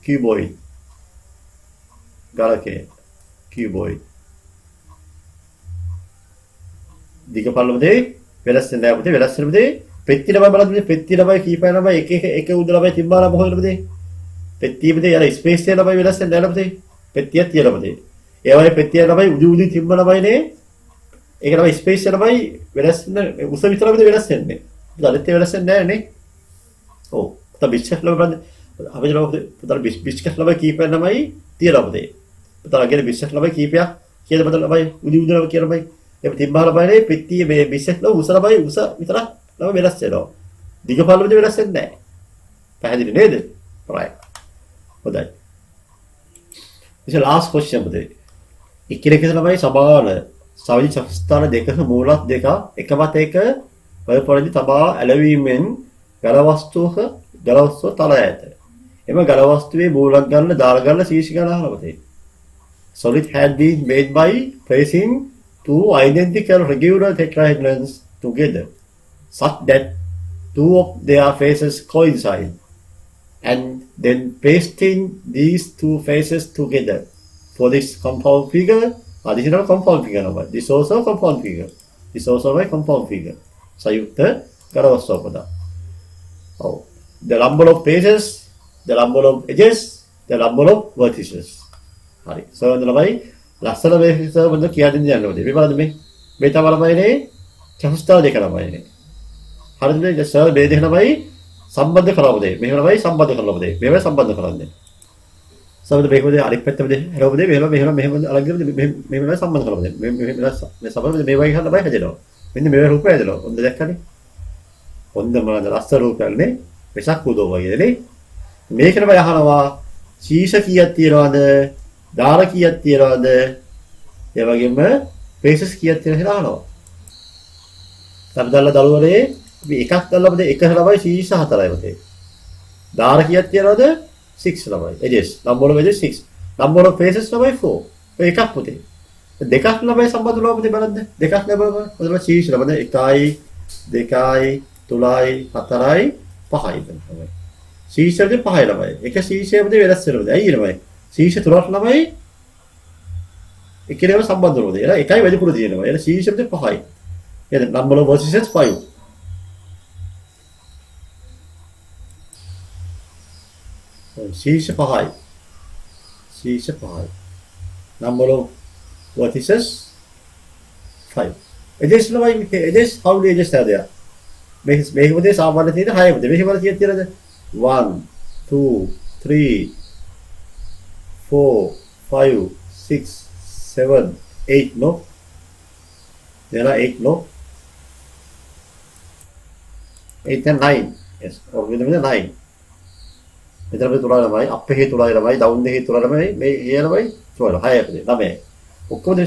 කියුබොයිඩ් කියුබොයිඩ් දිග පළල දෙයි වෙනස් වෙන දේ වෙනස් වෙන දේ පෙත්ති ළමයි බලන්න පෙත්ති ළමයි කීපය ළමයි එක උඩ ළමයි තිබ්බා නම් මොකද දේ පෙත්තියේ දේ යාර ස්පේස් එක ළමයි වෙනස් වෙන නැහැ ළමයි පෙත්තියක් තියලා දේ ඒ වගේ පෙත්තිය ළමයි උඩි තිබ්බ ළමයිනේ ඒක ළමයි ස්පේස් එක ළමයි වෙනස් වෙන උස විතරමද වෙනස් වෙන්නේ දැනෙත් වෙනස් වෙන්නේ නැහැ නේ ඔව් පුතා බිස්කට් ළමයි බලන්න අපි පුතා බිස්කට් ළමයි කීපය ළමයි තියලා දේ පුතා ගෙන බිස්කට් ළමයි කීපයක් කියලා බදල ළමයි උඩි ළමයි කියලා ළමයි ඒක තිබ්බා ළමයිනේ පෙත්තියේ මේ බිස්කට් ළමයි උස විතරක් ළමයි වෙනස් වෙනවා දිග පළලද වෙනස් වෙන්නේ නැහැ පැහැදිලි නේද right හොඳයි this is last question පුතේ ඉක්කිරක ළමයි සමාන සවිලි චක්ස්ථාන දෙකක මූලත් දෙක එකමත එක වල පරිදි තබා ඇලවීමෙන් ගල වස්තුව තල ඇත. එම ගල වස්තුවේ මූලක් ගන්න දාල ගන්න ශීර්ෂ ගණන පුතේ. Solid had been made by placing two identical regular tetrahedrons together such that two of their faces coincide and then pasting these two faces together for this compound figure. Additional compound figure number. This also compound figure. संयुक्त गल वस्तु पद. The number of faces, the number of edges, the number of vertices. හරි. Sir ළමයි ලස්සන මේ sir මොකද කියන්න යන්නේ මේ බලන්න මේ තමයි ළමයිනේ චතුස්ථාන දෙක ළමයිනේ. හරිද මේ සර් මේ දෙක ළමයි සම්බන්ධ කරවද මෙහෙම ළමයි සම්බන්ධ කරවද මේව සම්බන්ධ කරන්නේ. සමහර මේකෝද අනිත් පැත්තම දෙ හැරවද මෙහෙම අලගිරද මෙහෙම සම්බන්ධ කරවද මේ සමහර මේ වගේ හදලා බයි හදනවා. මෙන්න මේ රූපය හදලා. ඔන්න දැක්කනේ. ඔන්න මොනවාද ලස්සන රූපයල්නේ වෙසක් උදෝ වගේනේ. මේකම යහනවා ශීෂ කීයක් තියනවද? දාර කීයක් තියනවද? ඒ වගේම ෆේසස් කීයක් තියෙනවද කියලා අහනවා. සම්දල්ලා දළුවනේ අපි එකක් දැල්ලාමද එක ළමයි ශීෂ හතරයි පුතේ. දාර කීයක් තියනවද? 6 ළමයි. edges. number of edges 6. number of faces ළමයි 4. ඔය එකක් පුතේ. දෙකක් ළමයි සම්බන්ධ ළමයි පුතේ බලන්න. දෙකක් ළමයි මොකද ශීෂ ළමයි 1යි 2යි 3යි 4යි 5යි තමයි. ශීෂයේ 5යි ළමයි. එක ශීෂයේදී වෙනස් වෙනවද? ඇයි ළමයි? ශීෂ 3ක් ළමයි එකේම සම්බන්ධ වෙනවද? එලා එකයි වැඩිපුර තියෙනවා. එලා ශීෂයේ 5යි. එහෙනම් number of vertices 5. शीर्ष 5. Number of vertices 5. Edges ළමයි edges how many edges are there? මේක පුතේ සාමාන්‍ය තියෙන 6 පුතේ. මේක වල කීයක් තියෙනවද? 1 2 3 4, 5, 6, 7, 8, no? There are 8, no? 8 and 9. Yes, or with 9. මෙතන අපිට තුලා ළමයි අපේ තුලා ළමයි ඩවුන් එකේ තුලා ළමයි මේ ඒ ළමයි තුලා 6 9 ඔක්කොම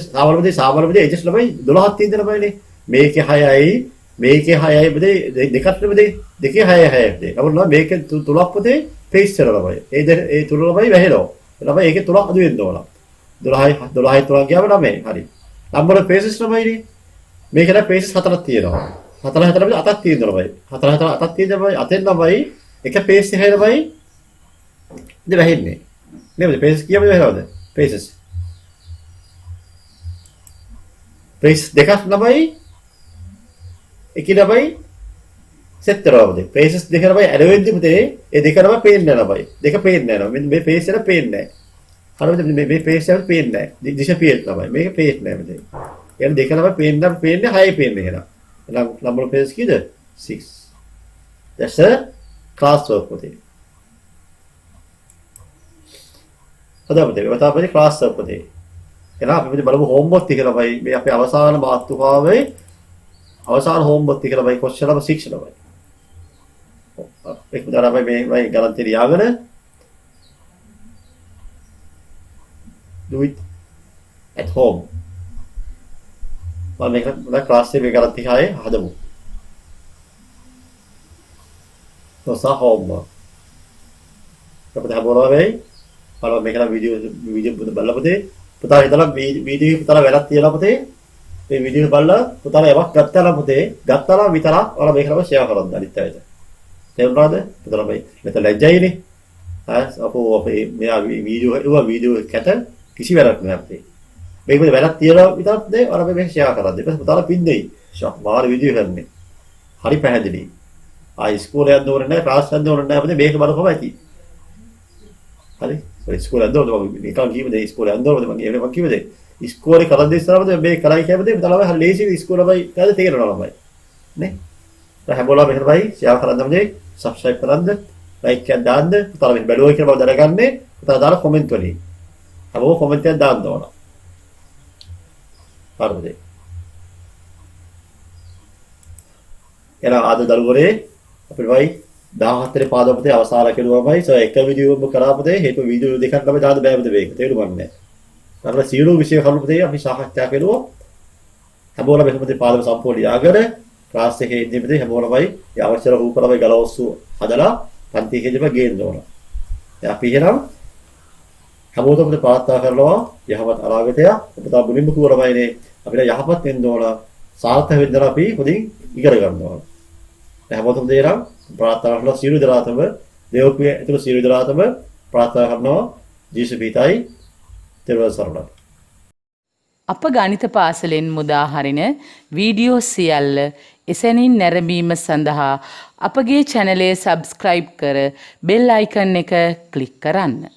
සාමාන්‍යපදේ එජස් ළමයි 12ක් තියෙන ළමයිනේ මේකේ 6යි මේකේ 6යි බදේ දෙකක් නෙමෙයි දෙකේ 6යි 6යි බදේ නමුත් මේකේ තුලක් පොතේ පේස් කරලා ළමයි ඒ තුලා ළමයි වැහෙනවා ළමයි ඒකේ තුලක් අඩු වෙන්න ඕන 12යි තුලක් ගියාම 9 හරි නම්බර පේසස් ළමයිනේ මේකේ පේසස් 4ක් තියෙනවා 4 4 අතක් තියෙන ළමයි 4 4 අතක් තියෙන ළමයි අතෙන් ළමයි එක පේස් එකයි ළමයි ඉතින් වැහෙන්නේ නේද පේසස් කීයද වැහෙනවද පේසස් පේස් දෙකක් ළමයි එක ළමයි සෙට් කරවද පේසස් දෙක ළමයි ඇලවෙද්දි පුතේ ඒ දෙක ළමයි පේන්නේ නැහැ ළමයි දෙක පේන්නේ නැහැ මෙන්න මේ පේස් එක පේන්නේ නැහැ හරිද මේ පේස් එක පේන්නේ නැහැ දිශපියෙත් ළමයි මේක පේන්නේ නැහැ මෙතන يعني දෙක ළමයි පේන්නේ 6 පේන්නේ එහෙනම් නම්බර පේස් කීයද 6 that's a class work පුතේ හදාපතේ වතාවපතේ ක්ලාස් අපතේ එහෙනම් අපි බලමු හෝම්වර්ක් ටික ළමයි මේ අපේ අවසාන මාතෘකාවේ අවසාන හෝම්වර්ක් ටික ළමයි ක්වෙස්චන් නම්බර් 6 ළමයි ඒක උදාහරණයක් මේ ගණන් ලියාගෙන do it at home මම මේක ක්ලාස් එකේ ගණන් ටික ආයේ හදමු තෝසා හෝම්වර්ක් අපිට හම්බුනා වෙයි බලන්න මේක නම් වීඩියෝ බලලා පුතේ පුතා හිතලා වීඩියෝ පුතාලා වැඩක් තියලා පුතේ මේ වීඩියෝ බලලා පුතාලා යමක් ගත්තා නම් පුතේ ගත්තා නම් විතරක් ඔයාලා මේක නම් ෂෙයා කරන්න අනිත් අයට තේරුණාද පුතාලා මේ මෙතන ලැජ්ජයිනේ අපේ මෙයා වීඩියෝ එකට කිසි වැඩක් නෑ පුතේ මේක පුතේ වැඩක් තියලා විතරක් නේ ඔයාලා මේක ෂෙයා කරන්න ඊපස්සේ පුතාලා පින්නෙයි මාර වීඩියෝ කරන්නේ හරි පැහැදිලි ආ ඉස්කෝලේ යන්න ඕනේ නෑ ක්ලාස් යන්න ඕනේ නෑ පුතේ මේක බලපුවම ඇති හරි ඉස්කෝලේ යන්න ඕනේ මම නිකන් කීවද ඉස්කෝලේ යන්න ඕනේ මම ඒකම කිව්වද ඉස්කෝලේ කරන් දෙස්සරමද මේ කරයි කියවද පුතාලා හරි ලේසි ඉස්කෝලේ කාද තේරෙනවා ළමයි නේ හැමෝලා මෙහෙම බයි ෂෙයා කරන්න තමයි සබ්ස්ක්‍රයිබ් කරන්න ලයික් එකක් දාන්න පුතාලා මේ බැලුවා කියලා බව දැනගන්නේ පුතාලා දාලා කමෙන්ට් වලින් හැමෝම කමෙන්ට් එකක් දාන්න ඕන හරිද එලා ආද දරුවනේ අපිට බයි 14 පාදපතේ අවසාන කෙරුවමයි සෝ එක වීඩියෝ එක කරාපතේ හේතු වීඩියෝ දෙකක් තමයි දාන්න බෑමද මේක තේරුම්න්නේ නැහැ. අපිට සියලු විෂය කරුපතේ අපි සාකච්ඡා කරුවා. හැමෝම මේකපතේ පාදම සම්පූර්ණ යාගෙන ක්ලාස් එකේ ඉඳිපතේ හැමෝමයි අවශ්‍ය රූපරමයි ගලවස්සු හදලා පන්ති එකේදීම ගේන්න ඕන. දැන් අපි එහෙනම් හැමෝටම ප්‍රාර්ථනා කරනවා යහපත් අනාගතයක් අපිට මුලින්ම කුවරමයිනේ අපිට යහපත් වෙන්න ඕන සාර්ථක වෙන්න අපි හොඳින් ඉගෙන ගන්න ඕන. හැමෝටම දෙයරම් ප්‍රාර්ථනා කරනවා සියලු දරාතම දේවපිය ඇතුළු සියලු දරාතම ප්‍රාර්ථනා කරනවා ජීසස් පිටයි තෙරුවන් සරණයි. අප ගණිත පාසලෙන් මුදා හරින වීඩියෝ සියල්ල එසැනින් නැරඹීම සඳහා අපගේ channel එක subscribe කර bell icon එක click කරන්න.